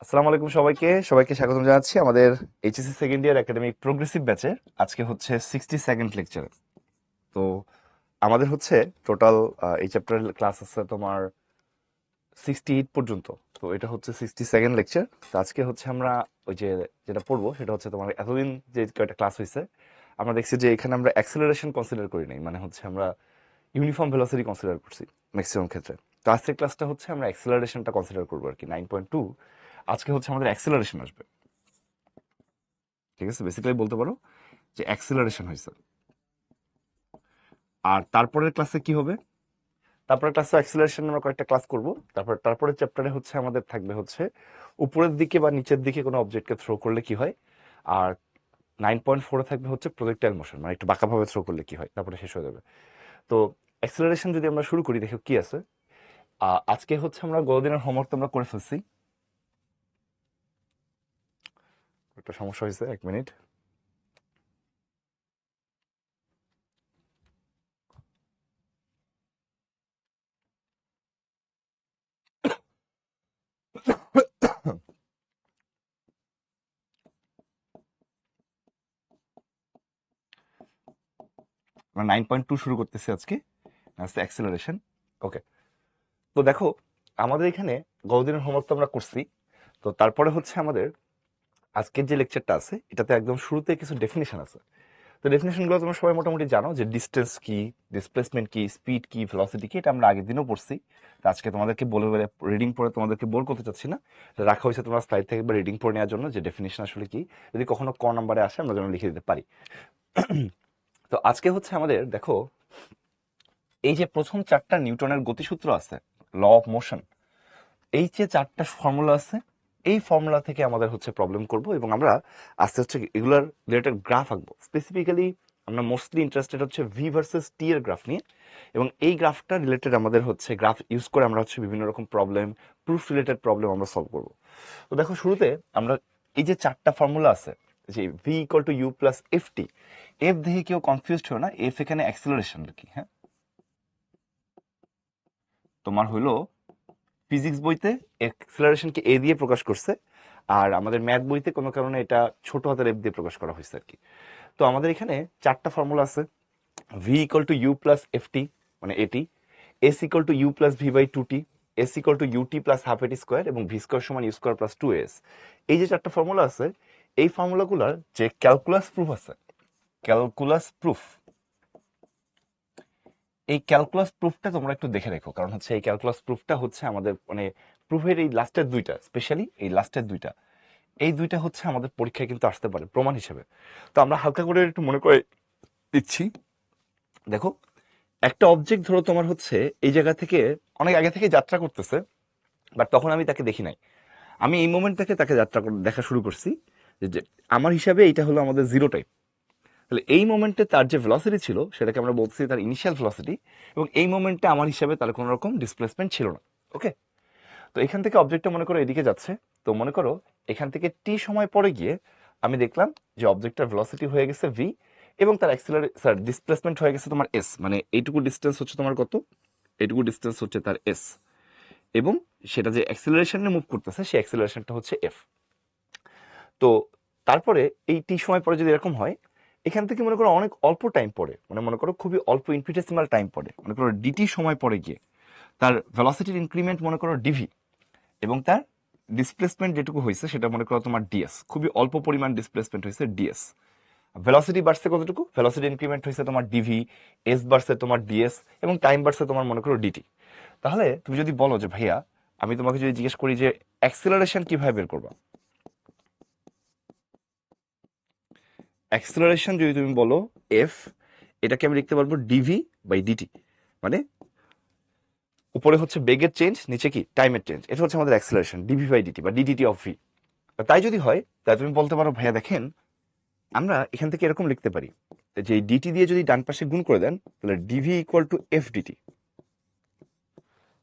আসসালামু আলাইকুম সবাইকে স্বাগতম জানাচ্ছি আমাদের HSC second year academic progressive ব্যাচে। আজকে হচ্ছে 62nd লেকচার। তো আমাদের হচ্ছে টোটাল এই চ্যাপ্টারের ক্লাস আছে তোমার 68 পর্যন্ত। তো এটা হচ্ছে 62nd লেকচার। তো আজকে হচ্ছে আমরা ওই যে যেটা পড়বো সেটা হচ্ছে তোমার এতদিন যে কয়টা ক্লাস হয়েছে আমরা দেখছি যে এখানে আমরা অ্যাক্সেলারেশন কনসিডার করি নাই, মানে হচ্ছে আমরা ইউনিফর্ম ভেলোসিটি কনসিডার করছি ম্যাক্সিমাম ক্ষেত্রে। তো আজকের ক্লাসটা হচ্ছে আমরা অ্যাক্সেলারেশনটা কনসিডার করবো আর কি, 9.2। আজকে হচ্ছে আমাদের অ্যাক্সেলারেশন আসবে, ঠিক আছে? বেসিক্যালি বলতে পারো যে অ্যাক্সিলারেশন হয়েছে। আর তারপরের ক্লাসে কি হবে? তারপরের ক্লাসে অ্যাক্সিলারেশন আমরা কয়েকটা ক্লাস করব। তারপরের চ্যাপ্টারে হচ্ছে আমাদের থাকবে হচ্ছে উপরের দিকে বা নিচের দিকে কোনো অবজেক্টকে থ্রো করলে কি হয়। আর 9.4 থাকবে হচ্ছে প্রজেক্টাইল মোশন, মানে একটু বাঁকাভাবে থ্রো করলে কি হয়, তারপরে শেষ হয়ে যাবে। তো অ্যাক্সিলারেশন যদি আমরা শুরু করি, দেখো কি আছে। আজকে হচ্ছে আমরা গতদিনের হোমওয়ার্ক তো আমরা করে ফেলছি। একটা সমস্যা হয়েছে, 1 মিনিট। আমরা 9.2 শুরু করতেছি আজকে, অ্যাক্সিলারেশন। ওকে। তো দেখো, আমাদের এখানে গতদিনের হোমওয়ার্ক তো আমরা করছি। তো তারপরে হচ্ছে আমাদের আজকের যে লেকচারটা আছে এটাতে একদম শুরুতে কিছু ডেফিনেশন আছে। তো ডেফিনেশনগুলো তোমরা সবাই মোটামুটি জানো, যে ডিস্টেন্স কি, ডিসপ্লেসমেন্ট কি, স্পিড কি, ভেলোসিটি কি, এটা আমরা আগের দিনও পড়ছি। তো আজকে তোমাদেরকে বলে বলে রিডিং পড়ে তোমাদেরকে বোর করতে চাচ্ছি না। এটা রাখা হয়েছে তোমার স্লাইড থেকে একবার রিডিং পড়ে নেওয়ার জন্য, যে ডেফিনেশন আসলে কি, যদি কখনো ক নাম্বারে আসে আমরা যেন লিখে দিতে পারি। তো আজকে হচ্ছে আমাদের দেখো, এই যে প্রথম 4টা নিউটনের গতিসূত্র আছে, ল অফ মোশন, এই যে 4টা ফর্মুলা আছে, এই ফর্মুলা থেকে আমাদের হচ্ছে প্রবলেম করব, এবং আমরা আস্তে আস্তে এগুলার রিলেটেড গ্রাফ আঁকবো। স্পেসিফিক্যালি আমরা মোস্টলি ইন্টারেস্টেড হচ্ছে ভি ভার্সেস টি এর গ্রাফ নিয়ে, এবং এই গ্রাফটা রিলেটেড আমাদের হচ্ছে গ্রাফ ইউজ করে আমরা হচ্ছে বিভিন্ন রকম প্রবলেম, প্রুফ রিলেটেড প্রবলেম আমরা সলভ করব। তো দেখো, শুরুতে আমরা এই যে 4টা ফর্মুলা আছে, যে V equal to you plus F T, F দেখে কেউ কনফিউজড হয় না, এফ এখানে অ্যাক্সেলারেশন আর কি। হ্যাঁ, তোমার হইলো ফিজিক্স বইতে অ্যাক্সেলারেশনকে এ দিয়ে প্রকাশ করছে, আর আমাদের ম্যাথ বইতে কোনো কারণে এটা ছোট হাতের এফ দিয়ে প্রকাশ করা হয়েছে আর কি। তো আমাদের এখানে 4টা ফর্মুলা আছে। V equal to you plus F T, মানে AT, S equal to you plus V by two T, S equal to UT plus half এটি স্কোয়ার, এবং ভি স্কোয়ার সমান you square plus two S. এই যে 4টা formula আছে, এই ফর্মুলাগুলোর যে ক্যালকুলাস প্রুফ আছে, ক্যালকুলাস প্রুফ, এই ক্যালকুলাস প্রুফটা তোমরা একটু দেখে রেখো, কারণ হচ্ছে এই ক্যালকুলাস প্রুফটা হচ্ছে আমাদের মানে প্রুফের এই লাস্টের দুইটা, স্পেশালি এই লাস্টের দুইটা, এই দুইটা হচ্ছে আমাদের পরীক্ষায় কিন্তু আসতে পারে প্রমাণ হিসেবে। তো আমরা হালকা করে একটু মনে করে দিচ্ছি। দেখো, একটা অবজেক্ট ধরো তোমার হচ্ছে এই জায়গা থেকে অনেক আগে থেকে যাত্রা করতেছে, বাট তখন আমি তাকে দেখি নাই। আমি এই মোমেন্ট থেকে তাকে দেখা শুরু করছি, যে আমার হিসাবে এটা হলো আমাদের জিরো টাইম। তাহলে এই মোমেন্টে তার যে ভেলোসিটি ছিল সেটাকে আমরা বলছি তার ইনিশিয়াল ভেলোসিটি, এবং এই মোমেন্টে আমার হিসাবে তার কোনো রকম ডিসপ্লেসমেন্ট ছিল না। ওকে। তো এখান থেকে অবজেক্টটা মনে করো এদিকে যাচ্ছে। তো মনে করো এখান থেকে টি সময় পরে গিয়ে আমি দেখলাম যে অবজেক্টটার ভেলোসিটি হয়ে গেছে ভি, এবং তার ডিসপ্লেসমেন্ট হয়ে গেছে তোমার এস, মানে এইটুকু ডিস্টেন্স হচ্ছে তোমার কত, এইটুকু ডিস্টেন্স হচ্ছে তার এস, এবং সেটা যে অ্যাক্সিলারেশনে মুভ করতেছে সেই অ্যাক্সিলারেশনটা হচ্ছে এফ। তো তারপরে এই টি সময় পরে যদি এরকম হয়, এখান থেকে মনে করো অনেক অল্প টাইম পরে, মানে মনে করো খুবই অল্প ইনফিনিটেসিমাল টাইম পরে, মনে করো ডিটি সময় পরে গিয়ে তার ভেলোসিটির ইনক্রিমেন্ট মনে করো ডিভি, এবং তার ডিসপ্লেসমেন্ট যেটুকু হয়েছে সেটা মনে করো তোমার ডিএস, খুবই অল্প পরিমাণ ডিসপ্লেসমেন্ট হয়েছে ডিএস। ভেলোসিটি বাড়ছে কতটুকু, ভেলোসিটি ইনক্রিমেন্ট হয়েছে তোমার ডিভি, এস বাড়ছে তোমার ডিএস, এবং টাইম বাড়ছে তোমার মনে করো ডিটি। তাহলে তুমি যদি বলো যে ভাইয়া, আমি তোমাকে যদি জিজ্ঞেস করি যে অ্যাক্সিলারেশন কিভাবে বের করবা, অ্যাক্সিলারেশন যদি তুমি বলো এফ, এটাকে আমি লিখতে পারবো ডিভি বাই ডিটি, মানে উপরে হচ্ছে বেগের চেঞ্জ, নিচে কি টাইমের চেঞ্জ, এটা হচ্ছে আমাদের অ্যাক্সিলারেশন, ডিভি বাই ডিটি বা ডিডিটি অফ ভি। তাই যদি হয় তাই তুমি বলতে পারো ভাইয়া দেখেন, আমরা এখান থেকে এরকম লিখতে পারি যে ডিটি দিয়ে যদি ডান পাশে গুণ করে দেন, তাহলে DV equal to F DT,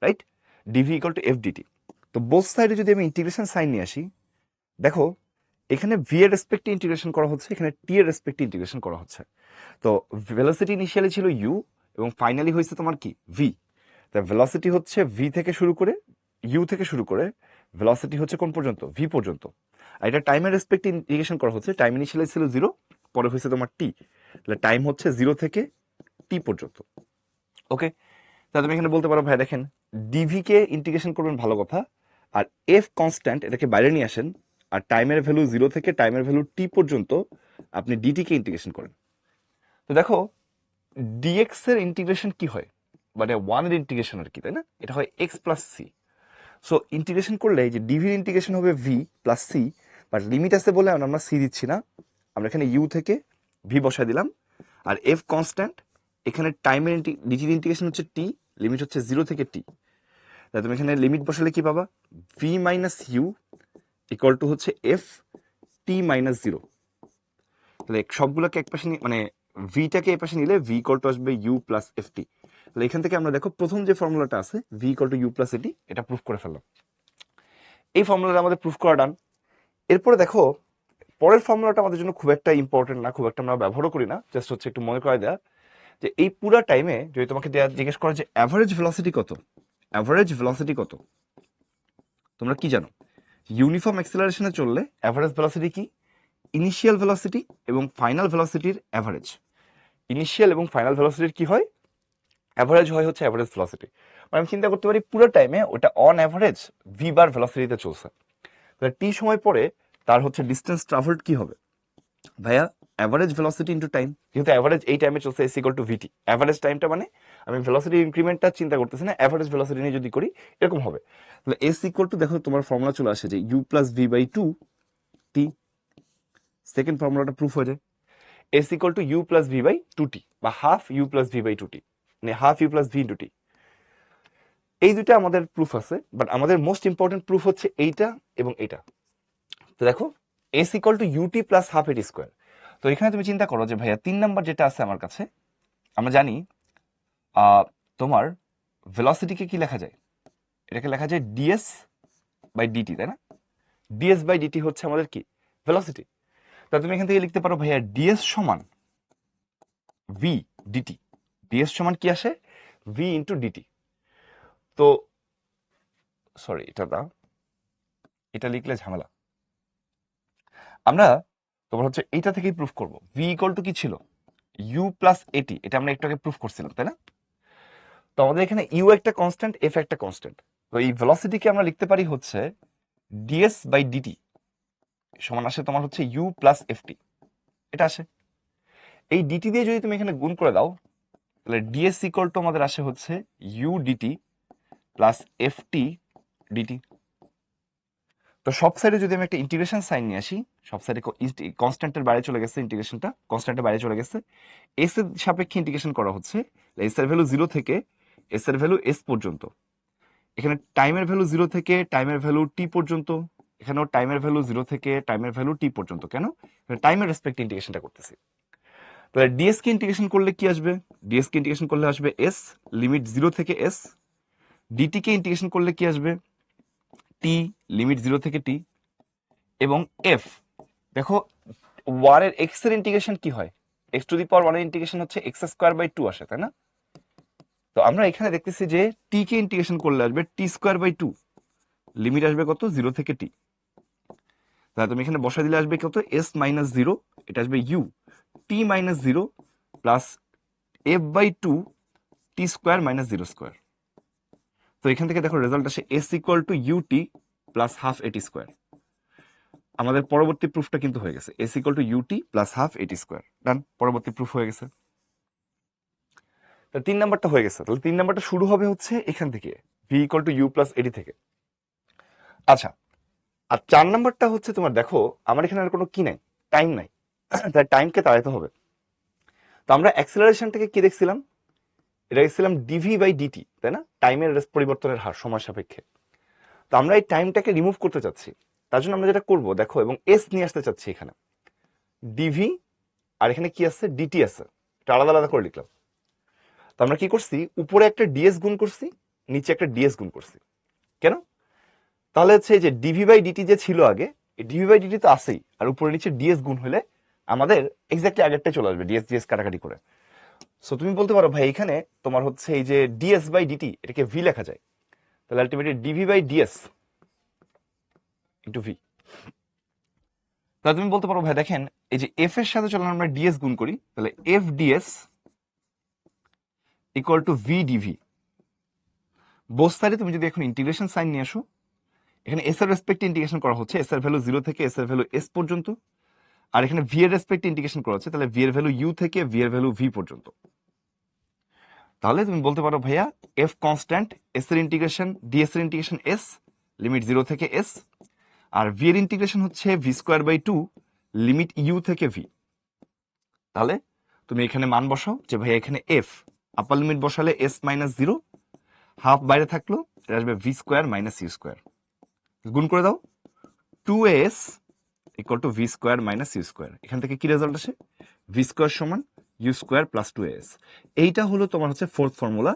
right? DV equal to F DT. তো বোথ সাইডে যদি আমি ইন্টিগ্রেশন সাইন নিয়ে আসি, দেখো এখানে ভি এর রেসপেক্টে ইন্টিগ্রেশন করা হচ্ছে, এখানে টি এর রেসপেক্টে ইন্টিগ্রেশন করা হচ্ছে। তো ভেলোসিটি ইনিশিয়ালি ছিল ইউ, এবং ফাইনালি হয়েছে তোমার কি ভি। তা ভেলোসিটি হচ্ছে ভি থেকে শুরু করে, ইউ থেকে শুরু করে ভেলোসিটি হচ্ছে কোন পর্যন্ত, ভি পর্যন্ত। আর এটা টাইমের রেসপেক্টে ইন্টিগ্রেশন করা হচ্ছে, টাইম ইনিশিয়ালি ছিল 0, পরে হয়েছে তোমার টি, তাহলে টাইম হচ্ছে 0 থেকে টি পর্যন্ত। ওকে, তাহলে তুমি এখানে বলতে পারো ভাই দেখেন ডিভি কে ইন্টিগ্রেশন করবেন ভালো কথা, আর এফ কনস্ট্যান্ট এটাকে বাইরে নিয়ে আসেন, আর টাইমের ভ্যালু 0 থেকে টাইমের ভ্যালু টি পর্যন্ত আপনি ডিটি কে ইন্টিগ্রেশন করেন। তো দেখো ডিএক্স এর ইন্টিগ্রেশন কি হয়, মানে 1 এর ইন্টিগ্রেশন আর কি, তাই না? এটা হয় X plus C. So integration করলে যে ডিভির ইন্টিগ্রেশন হবে V plus C, but limit আছে বলে আমরা সি দিচ্ছি না, আমরা এখানে ইউ থেকে ভি বসায় দিলাম, আর এফ কনস্ট্যান্ট, এখানে টাইমের ডিটির ইন্টিগ্রেশন হচ্ছে টি, লিমিট হচ্ছে 0 থেকে টি। তাহলে তুমি এখানে লিমিট বসালে কি পাবা, V minus U equal to হচ্ছে এফ টি মাইনাস 0। তাহলে সবগুলোকে এক পাশে মানে ভিটাকে এ পাশে নিলে ভি ইকুয়াল টু আসবে ইউ প্লাস এফ টি। তাহলে এখান থেকে আমরা দেখো প্রথম যে ফর্মুলাটা আছে V equal to you plus AT, এটা প্রুফ করে ফেললাম। এই ফর্মুলাটা আমাদের প্রুফ করা ডান। এরপরে দেখো পরের ফর্মুলাটা আমাদের জন্য খুব একটা ইম্পর্টেন্ট না, খুব একটা আমরা ব্যবহারও করি না, জাস্ট হচ্ছে একটু মনে করাই দেয়া যে এই পুরো টাইমে যদি তোমাকে জিজ্ঞেস করা যে অ্যাভারেজ ভেলোসিটি কত, অ্যাভারেজ ভেলোসিটি কত, তোমরা কি জানো? ইউনিফর্ম অ্যাক্সেলারেশনে চললে অ্যাভারেজ ভেলোসিটি কি, ইনিশিয়াল ভেলোসিটি এবং ফাইনাল ভেলোসিটির অ্যাভারেজ। ইনিশিয়াল এবং ফাইনাল ভেলোসিটির কি হয়, অ্যাভারেজ হয় হচ্ছে অ্যাভারেজ ভেলোসিটি। মানে আমি চিন্তা করতে পারি পুরো টাইমে ওটা অন অ্যাভারেজ ভি বার ভেলোসিটিতে চলছে, তাহলে টি সময় পরে তার হচ্ছে ডিস্টেন্স ট্রাভেলড কি হবে ভাইয়া, অ্যাভারেজ ভেলোসিটি ইনটু টাইম। যেহেতু অ্যাভারেজ এই টাইমে চলছে S equal to VT, average টাইমটা মানে আমি ভেলোসিটি ইনক্রিমেন্টটা চিন্তা করতেছি না, অ্যাভারেজ ভেলোসিটি নিয়ে যদি করি এরকম হবে। তাহলে এস ইকুয়াল টু দেখো তোমার ফর্মুলা চলে আসে যে U plus V by two T, second ফর্মুলাটা প্রুফ হয়ে যায় S equal to you plus V by two T, বা half U plus V by two T, মানে half U plus V into T. এই দুটো আমাদের প্রুফ আছে, but আমাদের মোস্ট ইম্পর্টেন্ট প্রুফ হচ্ছে এইটা এবং এইটা। তো দেখো S equal to UT plus half এটি স্কোয়ার। তো এখানে তুমি চিন্তা করো যে ভাইয়া 3 নাম্বার যেটা আছে আমার কাছে, আমরা জানি তোমার ভেলোসিটিকে কি লেখা যায়, এটাকে লেখা যায় ডিএস বাই ডিটি, তাই না? ডিএস বাই ডিটি হচ্ছে আমাদের কি, ভেলোসিটি। তা তুমি এখান থেকে লিখতে পারো ভাইয়া ডিএস সমান ভি ডিটি, ডিএস সমান কি আসে, ভি ইন্টু ডিটি। তো সরি এটা লিখলে ঝামেলা, আমরা তোমার হচ্ছে এইটা থেকেই প্রুফ করব। ভি ইকুয়াল টু কি ছিল, ইউ প্লাস এটি, এটা আমরা একটু আগে প্রুফ করছিলাম, তাই না? তো আমাদের এখানে ইউ একটা কনস্ট্যান্ট, এফ একটা কনস্ট্যান্ট, তো এই ভেলোসিটিকে আমরা লিখতে পারি হচ্ছে ডিএস বাই ডিটি সমান আসে তোমার হচ্ছে ইউ প্লাস এফটি, এটা আসে। এই ডিটি দিয়ে যদি তুমি এখানে গুণ করে দাও, তাহলে ডিএস ইকুয়াল টু আমাদের আসে হচ্ছে U DT plus FT DT. তো সব সাইডে যদি আমি একটা ইন্টিগ্রেশন সাইন নিয়ে আসি, সব সাইডে কনস্ট্যান্টের বাইরে চলে গেছে, ইন্টিগ্রেশনটা কনস্ট্যান্টের বাইরে চলে গেছে, এস এর সাপেক্ষে ইন্টিগ্রেশন করা হচ্ছে, এস এর ভ্যালু 0 থেকে এস এর ভ্যালু এস পর্যন্ত, এখানে টাইমের ভ্যালু 0 থেকে টাইমের ভ্যালু টি পর্যন্ত, এখানেও টাইমের ভ্যালু 0 থেকে টাইমের ভ্যালু টি পর্যন্ত। কেন, টাইমের রেসপেক্ট ইন্টিগ্রেশনটা করতেছি। তাহলে ডিএস কে ইন্টিগ্রেশন করলে কি আসবে, ডিএস কে ইন্টিগ্রেশন করলে আসবে এস লিমিট 0 থেকে এস, ডিটি কে ইন্টিগ্রেশন করলে কি আসবে, টি লিমিট 0 থেকে টি, এবং এফ দেখো 1 এর এক্স এর ইন্টিগ্রেশন কি হয়, এক্স টু দি পাওয়ার 1 এর ইন্টিগ্রেশন হচ্ছে এক্স স্কয়ার বাই 2 আসে, তাই না? তো আমরা এখানে দেখতেছি যে টি কে ইন্টিগ্রেশন করলে আসবে টি স্কয়ার বাই 2, লিমিট আসবে কত, 0 থেকে টি। তাহলে তুমি এখানে বসা দিলে আসবে কত, এস মাইনাস 0, এটা আসবে U T minus 0 plus F by 2 T square minus 0 square. তো এখান থেকে দেখো রেজাল্ট আসে S equal to UT plus half AT square. আমাদের পরবর্তী প্রুফটা কিন্তু হয়ে গেছে, S equal to UT plus half AT square, done, পরবর্তী প্রুফ হয়ে গেছে। তাহলে 3 নাম্বারটা হয়ে গেছে, তাহলে 3 নাম্বারটা শুরু হবে হচ্ছে এখান থেকে, V equal to you plus AT থেকে। আচ্ছা, আর 4 নাম্বারটা হচ্ছে তোমার দেখো আমার এখানে আর কোনো কি নাই, টাইম নাই, তাই টাইমকে তাড়াইতে হবে। তো আমরা অ্যাক্সেলারেশনটাকে কি দেখছিলাম, এটা দেখছিলাম ডিভি বাই ডিটি, তাই না, টাইমের পরিবর্তনের হার সময় সাপেক্ষে। তো আমরা এই টাইমটাকে রিমুভ করতে চাচ্ছি, তার জন্য আমরা যেটা করব দেখো, এবং এস নিয়ে আসতে চাচ্ছি এখানে, ডিভি আর এখানে কি আছে, ডিটি আছে, এটা আলাদা আলাদা করে লিখলাম। তো আমরা কি করছি, উপরে একটা ডিএস গুণ করছি, নিচে একটা ডিএস গুণ করছি। কেন, তাহলে হচ্ছে যে ডিভি বাই ডিটি যে ছিল আগে, এই ডিভি বাই ডিটি তো আছেই, আর উপরে নিচে ডিএস গুণ হলে আমাদের এক্স্যাক্টলি আগেরটাই চলে আসবে, ডিএস ডিএস কাটাকাটি করে। সো তুমি বলতে পারো ভাই এখানে তোমার হচ্ছে এই যে ডিএস বাই ডিটি এটাকে ভি লেখা যায়, তাহলে ultimately DV by DS into V. তাহলে তুমি বলতে পারো ভাই দেখেন এই যে এফ এর সাথে চলো আমরা ডিএস গুণ করি, তাহলে F DS equal to V DV. Both সাইডে তুমি যদি এখন ইন্টিগ্রেশন সাইন নিয়ে আসো, এখানে এস এর রেসপেক্টে ইন্টিগ্রেশন করা হচ্ছে, এস এর ভ্যালু 0 থেকে এস এর ভ্যালু এস পর্যন্ত, আর এখানে ভি এর রেসপেক্টে ইন্টিগ্রেশন করা হচ্ছে, তাহলে ভি এর ভ্যালু ইউ থেকে ভি এর ভ্যালু ভি পর্যন্ত। তাহলে তুমি বলতে পারো ভাইয়া এফ কনস্ট্যান্ট, এস এর ইন্টিগ্রেশন ডিএস এর ইন্টিগ্রেশন এস, লিমিট 0 থেকে এস, আর ভি এর ইন্টিগ্রেশন হচ্ছে V square by 2 limit U থেকে ভি। তাহলে তুমি এখানে মান বসাও যে ভাইয়া এখানে এফ আপার লিমিট বসালে এস মাইনাস 0, হাফ বাইরে থাকলো, এটা আসবে V square minus U square, গুণ করে দাও 2as equal to V square minus U square. এখান থেকে কি রেজাল্ট আসে? ভি স্কোয়ার সমান ইউ স্কোয়ার প্লাস 2as। এইটা হলো তোমার হচ্ছে ফোর্থ ফর্মুলা।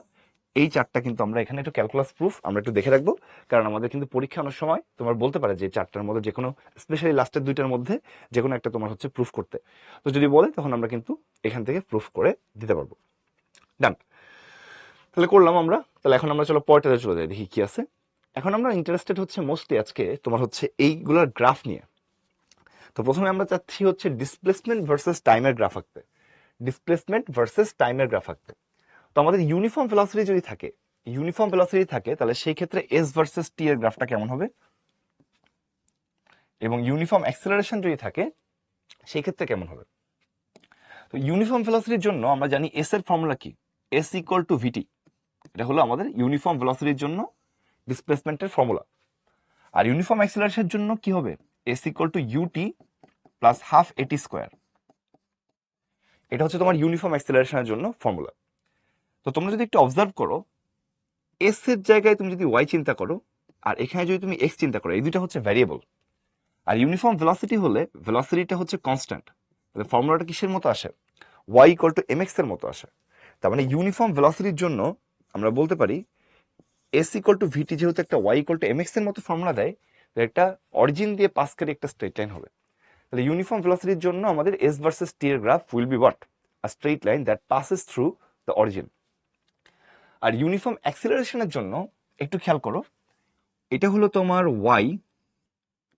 এই চারটা কিন্তু আমরা এখানে একটু ক্যালকুলাস প্রুফ আমরা একটু দেখে রাখবো, কারণ আমাদের কিন্তু পরীক্ষা অনেক সময় তোমার বলতে পারে যে চারটার মধ্যে যে কোনো, স্পেশালি লাস্টের দুইটার মধ্যে যে কোনো একটা তোমার হচ্ছে প্রুফ করতে। তো যদি বলে তখন আমরা কিন্তু এখান থেকে প্রুফ করে দিতে পারবো। ডান, তাহলে করলাম আমরা। তাহলে এখন আমরা চলো পরেরটাতে চলে যাই, দেখি কি আছে। এখন আমরা ইন্টারেস্টেড হচ্ছে মোস্টলি আজকে তোমার হচ্ছে এইগুলোর গ্রাফ নিয়ে। তো প্রথমে আমরা চাচ্ছি হচ্ছে ডিসপ্লেসমেন্ট ভার্সেস টাইমের গ্রাফ আঁকতে, ডিসপ্লেসমেন্ট ভার্সেস টাইমের গ্রাফ আঁকতে। তো আমাদের ইউনিফর্ম ভেলোসিটি যদি থাকে, ইউনিফর্ম ভেলোসিটি থাকে, তাহলে সেই ক্ষেত্রে এস ভার্সেস টি এর গ্রাফটা কেমন হবে, এবং ইউনিফর্ম অ্যাক্সেলারেশন যদি থাকে সেই ক্ষেত্রে কেমন হবে। তো ইউনিফর্ম ভেলোসিটির জন্য আমরা জানি এস এর ফর্মুলা কি, এস ইকুয়াল টু ভিটি। এটা হলো আমাদের ইউনিফর্ম ভেলোসিটির জন্য ডিসপ্লেসমেন্টের ফর্মুলা। আর ইউনিফর্ম অ্যাক্সেলারেশনের জন্য কি হবে, s equal to UT plus half এটি স্কোয়ার। এটা হচ্ছে তোমার ইউনিফর্ম অ্যাক্সেলারেশনের জন্য ফর্মুলা। তো তোমরা যদি একটু অবজার্ভ করো, এস এর জায়গায় তুমি যদি ওয়াই চিন্তা করো আর এখানে যদি তুমি এক্স চিন্তা করো, এই দুইটা হচ্ছে ভ্যারিয়েবল। আর ইউনিফর্ম ভেলোসিটি হলে ভেলোসিটিটা হচ্ছে কনস্ট্যান্ট, তাহলে ফর্মুলাটা কিসের মতো আসে, y equal to M x এর মতো আসে। তার মানে ইউনিফর্ম ভেলোসিটির জন্য আমরা বলতে পারি এস ইকুয়াল টু ভিটি যেহেতু একটা y equal to M x এর মতো ফর্মুলা দেয়, একটা অরিজিন দিয়ে পাস করে একটা স্ট্রেট লাইন হবে। তাহলে ইউনিফর্ম ভেলোসিটির জন্য আমাদের এস ভার্সেস টি এর graph will be what, a straight line that passes through the origin. আর ইউনিফর্ম অ্যাক্সিলারেশনের জন্য একটু খেয়াল করো, এটা হলো তোমার ওয়াই,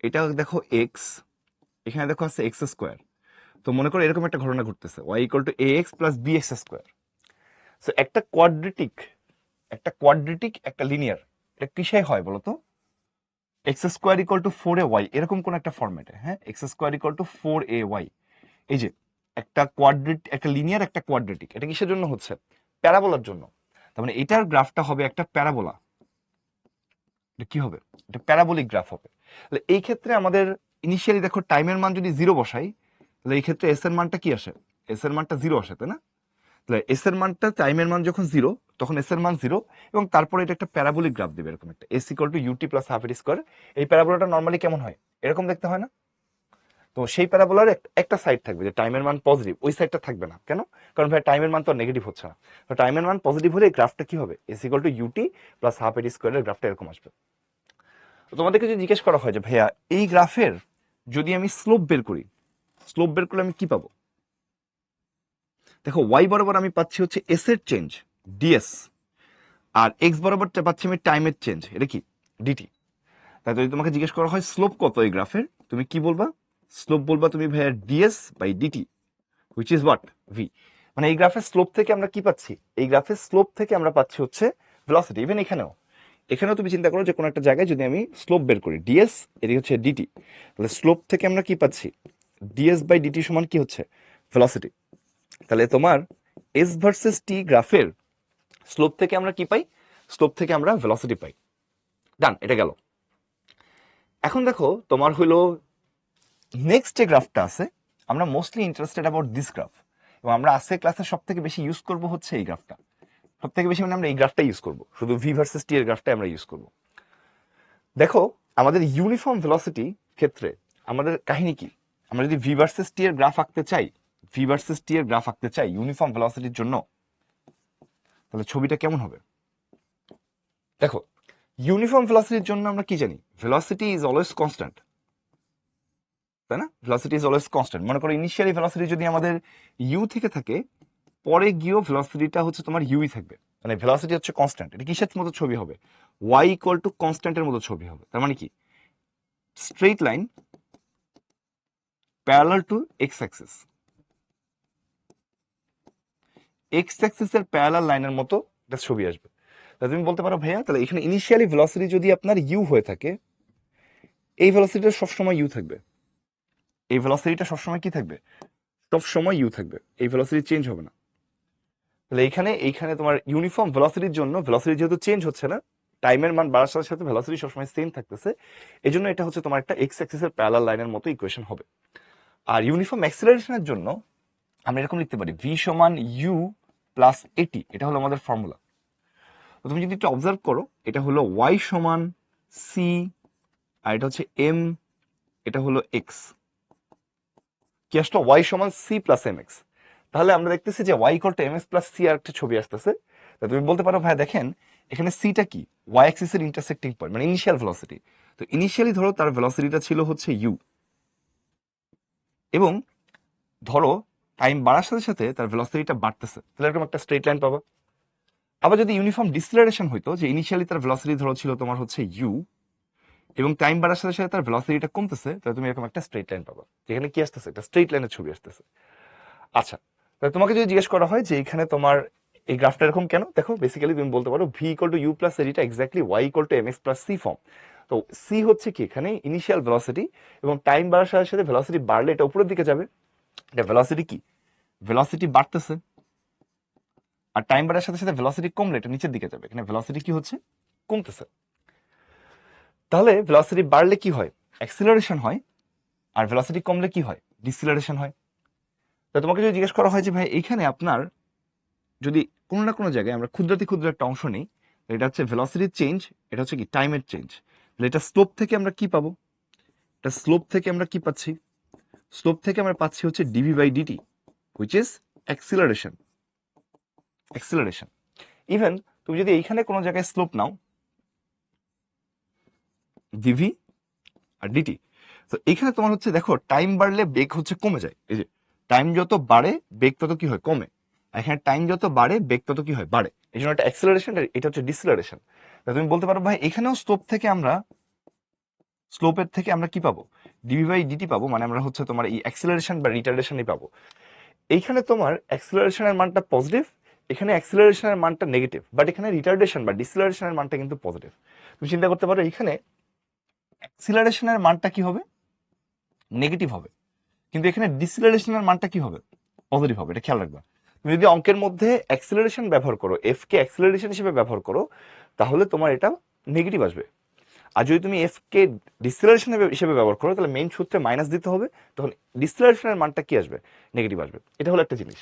এটা দেখো এক্স, এখানে দেখো আছে এক্স স্কোয়ার। তো মনে করো এরকম একটা ঘটনা ঘটতেছে, y equal to a x plus b x square. So একটা কোয়াড্রেটিক, একটা লিনিয়ার, এটা কিসে হয় বলতো, x square equal to 4ay এরকম কোন একটা ফরম্যাটে, হ্যাঁ, x square equal to 4ay। এই যে একটা একটা লিনিয়ার একটা কোয়াড্রেটিক, এটা কিসের জন্য হচ্ছে, প্যারাবোলার জন্য। তার মানে এটার গ্রাফটা হবে একটা প্যারাবোলা। এটা কি হবে, এটা প্যারাবোলিক গ্রাফ হবে। তাহলে এই ক্ষেত্রে আমাদের ইনিশিয়ালি দেখো টাইমের মান যদি 0 বসাই, তাহলে এই ক্ষেত্রে এস এর মানটা কি আসে, এস এর মানটা 0 আসে, তাই না? তাহলে এস এর মানটা, টাইমের মান যখন 0 তখন এস এর মান 0, এবং তারপরে এটা একটা প্যারাবোলিক গ্রাফ দিবে এরকম একটা, s equal to UT plus half এটি স্কোয়ার। এই প্যারাবোলাটা নর্মালি কেমন হয়, এরকম দেখতে হয় না? তো সেই প্যারাবোলার একটা সাইড থাকবে যে টাইমের মান পজিটিভ, ওই সাইডটা থাকবে না, কেন? কারণ ভাই টাইমের মান তো নেগেটিভ হচ্ছে না। তো টাইমের মান পজিটিভ হলে গ্রাফটা কি হবে, s equal to UT plus half a t স্কোয়ারের গ্রাফটা এরকম আসবে। তো তোমাদেরকে যদি জিজ্ঞেস করা হয় যে ভাইয়া এই গ্রাফের যদি আমি স্লোপ বের করি, স্লোপ বের করলে আমি কি পাবো, দেখো ওয়াই বরাবর আমি পাচ্ছি হচ্ছে এস এর চেঞ্জ ডিএস, আর এক্স বরাবর পাচ্ছি আমি টাইমের চেঞ্জ, এটা কি ডিটি। তাই যদি তোমাকে জিজ্ঞেস করা হয় স্লোপ কত এই গ্রাফের, তুমি কি বলবা, স্লোপ বলবা তুমি ভাইয়া d s by d t, which is what, v. মানে এই গ্রাফের স্লোপ থেকে আমরা কি পাচ্ছি, এই গ্রাফের স্লোপ থেকে আমরা পাচ্ছি হচ্ছে ভেলোসিটি। ইভেন এখানেও তুমি চিন্তা করো যে কোনো একটা জায়গায় যদি আমি স্লোপ বের করি, ডিএস এদিকে হচ্ছে ডিটি, তাহলে স্লোপ থেকে আমরা কি পাচ্ছি, ডিএস বাই ডিটি সমান কি হচ্ছে, ভেলোসিটি। তাহলে তোমার এস ভার্সেস টি গ্রাফের স্লোপ থেকে আমরা কি পাই, স্লোপ থেকে আমরা ভেলোসিটি পাই। ডান, এটা গেল। এখন দেখো তোমার হলো নেক্সট যে গ্রাফটা আছে, আমরা mostly interested about this graph, এবং আমরা আজকে ক্লাসে সব থেকে বেশি ইউজ করবো হচ্ছে এই গ্রাফটা, সব থেকে বেশি মানে আমরা এই গ্রাফটা ইউজ করবো, শুধু ভি ভার্সেস টি এর গ্রাফটাই আমরা ইউজ করবো। দেখো আমাদের ইউনিফর্ম ভেলোসিটি ক্ষেত্রে আমাদের কাহিনী কি, আমরা যদি ভি ভার্সেস টি এর গ্রাফ আঁকতে চাই, ভি ভার্সেস টি এর গ্রাফ আঁকতে চাই ইউনিফর্ম ভেলোসিটির জন্য, তাহলে ছবিটা কেমন হবে। দেখো ইউনিফর্ম ভেলোসিটির জন্য আমরা কি জানি, ভেলোসিটি ইজ অলওয়েজ কনস্ট্যান্ট, তাই না? Velocity is always constant. মনে করো ইনিশিয়ালি ভেলোসিটি যদি আমাদের ইউ থেকে থাকে, পরে গিয়েও ভেলোসিটিটা হচ্ছে তোমার ইউই থাকবে, মানে ভেলোসিটি হচ্ছে কনস্ট্যান্ট। এটা কিসের মতো ছবি হবে, ওয়াই ইকুয়াল টু কনস্ট্যান্টের মতো ছবি হবে। তার মানে কি, straight line parallel to X axis, X অ্যাক্সিসের প্যারালাল লাইনের মতো একটা ছবি আসবে। তাহলে তুমি বলতে পারো ভাইয়া তাহলে এখানে ইনিশিয়ালি ভেলোসিটি যদি আপনার ইউ হয়ে থাকে, এই ভেলোসিটিটা সবসময় ইউ থাকবে, এই ভেলোসিটিটা সবসময় কি থাকবে, সবসময় ইউ থাকবে, এই ভেলোসিটি চেঞ্জ হবে না। তাহলে এইখানে তোমার ইউনিফর্ম ভেলোসিটির জন্য ভেলোসিটি যেহেতু চেঞ্জ হচ্ছে না, টাইমের মান বাড়ার সাথে সাথে ভেলোসিটি সবসময় সেম থাকতেছে, এই জন্য এটা হচ্ছে তোমার একটা এক্স অ্যাক্সিসের প্যারালাল লাইনের মতো ইকুয়েশন হবে। আর ইউনিফর্ম অ্যাক্সিলারেশনের জন্য আমরা এরকম লিখতে পারি ভি সমান ইউ প্লাস এটি, এটা হলো আমাদের ফর্মুলা। তো তুমি যদি একটু অবজার্ভ করো, এটা হলো ওয়াই সমান সি, আর এটা হচ্ছে এম, এটা হলো এক্স, কি আসলো ওয়াই সমান সি প্লাস এম এক্স। তাহলে আমরা দেখতেছি যে Y equal to M X plus C আর একটা ছবি আসতেছে। তা তুমি বলতে পারো ভাই দেখেন এখানে সিটা কি, ওয়াই অ্যাক্সিস এর ইন্টারসেক্টিং পয়েন্ট মানে ইনিশিয়াল ভেলোসিটি। তো ইনিশিয়ালি ধরো তার ভেলোসিটিটা ছিল হচ্ছে ইউ, এবং ধরো টাইম বাড়ার সাথে সাথে তার ভেলোসিটিটা বাড়তেছে, তাহলে এরকম একটা স্ট্রেট লাইন পাবো। আবার যদি ইউনিফর্ম ডিসিলারেশন হইতো, যে ইনিশিয়ালি তার ভেলোসিটি ধরো ছিল তোমার হচ্ছে ইউ, এবং টাইম বাড়ার সাথে সাথে তার ভেলোসিটিটা কমতেছে, তাহলে তুমি এরকম একটা স্ট্রেট লাইন পাবা, যেখানে কি আসতেছে, একটা স্ট্রেট লাইনের ছবি আসতেছে। আচ্ছা, তাহলে তোমাকে যদি জিজ্ঞেস করা হয় যে এখানে তোমার এই গ্রাফটা এরকম কেন, দেখো বেসিক্যালি তুমি বলতে পারো V equal to you plus এরিটা exactly Y equal to M X plus C form. তো সি হচ্ছে কি এখানে ইনিশিয়াল ভেলোসিটি, এবং টাইম বাড়ার সাথে সাথে ভেলোসিটি বাড়লে এটা উপরের দিকে যাবে, এটা ভেলোসিটি কি, ভেলোসিটি বাড়তেছে। আর টাইম বাড়ার সাথে সাথে ভেলোসিটি কমলে এটা নিচের দিকে যাবে, এখানে ভেলোসিটি কি হচ্ছে, কমতেছে। তাহলে ভেলোসিটি বাড়লে কি হয়, অ্যাক্সিলারেশন হয়, আর ভেলোসিটি কমলে কি হয়, ডিসিলারেশন হয়। তো তোমাকে যদি জিজ্ঞেস করা হয় যে ভাই এইখানে আপনার যদি কোনো না কোনো জায়গায় আমরা ক্ষুদ্রাতি ক্ষুদ্র একটা অংশ নেই, এটা হচ্ছে ভেলোসিটির চেঞ্জ, এটা হচ্ছে কি টাইমের চেঞ্জ, তাহলে এটা স্লোপ থেকে আমরা কি পাবো, এটা স্লোপ থেকে আমরা কি পাচ্ছি, স্লোপ থেকে আমরা পাচ্ছি হচ্ছে d v by d t, which is acceleration, acceleration. Even তুমি যদি এইখানে কোনো জায়গায় স্লোপ নাও ডিভি আর ডিটি, তো এখানে তোমার হচ্ছে দেখো টাইম বাড়লে বেগ হচ্ছে কমে যায়, এই যে টাইম যত বাড়ে বেগ তত কি হয়, কমে। আর এখানে টাইম যত বাড়ে বেগ তত কি হয়, বাড়ে। এই জন্য একটা অ্যাক্সিলারেশন, এটা হচ্ছে ডিসিলারেশন। তুমি বলতে পারো ভাই এখানেও স্লোপ থেকে আমরা, স্লোপের থেকে আমরা কি পাবো, ডিভি বাই ডিটি পাবো, মানে আমরা হচ্ছে তোমার এই অ্যাক্সিলারেশন বা রিটার্ডেশনই পাবো। এইখানে তোমার অ্যাক্সিলারেশনের মানটা পজিটিভ, এখানে অ্যাক্সিলারেশনের মানটা নেগেটিভ, বাট এখানে রিটার্ডেশন বা ডিসিলারেশনের মানটা কিন্তু পজিটিভ। তুমি চিন্তা করতে পারো এখানে অ্যাক্সিলারেশনের মানটা কি হবে, নেগেটিভ হবে, কিন্তু এখানে ডিসিলারেশনের মানটা কি হবে, পজিটিভ হবে, এটা খেয়াল রাখবা। তুমি যদি অঙ্কের মধ্যে অ্যাক্সিলারেশন ব্যবহার করো, এফ কে অ্যাক্সিলারেশন হিসেবে ব্যবহার করো, তাহলে তোমার এটা নেগেটিভ আসবে। আর যদি তুমি এফ কে ডিসিলারেশন হিসেবে ব্যবহার করো, তাহলে মেইন সূত্রে মাইনাস দিতে হবে, তখন ডিসিলারেশনের মানটা কি আসবে, নেগেটিভ আসবে। এটা হলো একটা জিনিস।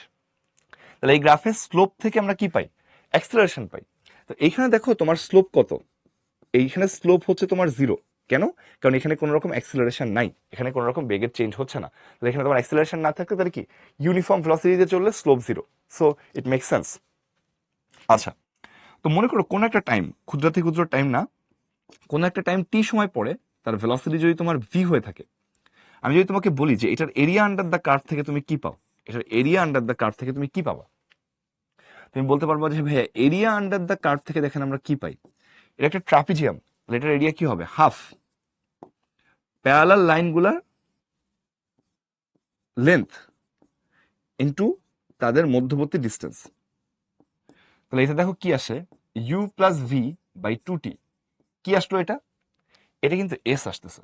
তাহলে এই গ্রাফের স্লোপ থেকে আমরা কি পাই, অ্যাক্সিলারেশন পাই। তো এইখানে দেখো তোমার স্লোপ কত, এইখানে স্লোপ হচ্ছে তোমার জিরো। কেন, কারণ এখানে কোনো রকম অ্যাক্সিলারেশন নাই, এখানে কোনো রকম বেগের চেঞ্জ হচ্ছে না। তাহলে এখানে তোমার অ্যাক্সিলারেশন না থাকলে তাহলে কি ইউনিফর্ম ভেলোসিটিতে চললে slope zero, so it make sense. আচ্ছা, তো মনে করো কোন একটা টাইম, ক্ষুদ্রাতি ক্ষুদ্র টাইম না, কোন একটা টাইম টি সময় পরে তার ভেলোসিটি যদি তোমার ভি হয়ে থাকে, আমি যদি তোমাকে বলি যে এটার এরিয়া আন্ডার দ্য কার্ভ থেকে তুমি কি পাও, এটার এরিয়া আন্ডার দ্য কার্ভ থেকে তুমি কি পাবা, তুমি বলতে পারবো যে ভাইয়া এরিয়া আন্ডার দ্য কার্ভ থেকে দেখেন আমরা কি পাই, এটা একটা ট্রাপিজিয়াম, তাহলে এটার এরিয়া কি হবে, হাফ প্যারালাল লাইনগুলার লেন্থ ইন্টু তাদের মধ্যবর্তী ডিস্টেন্স। তাহলে এটা দেখো কি আসে, U plus V by two T, কি আসলো এটা, এটা কিন্তু এস আসতেছে।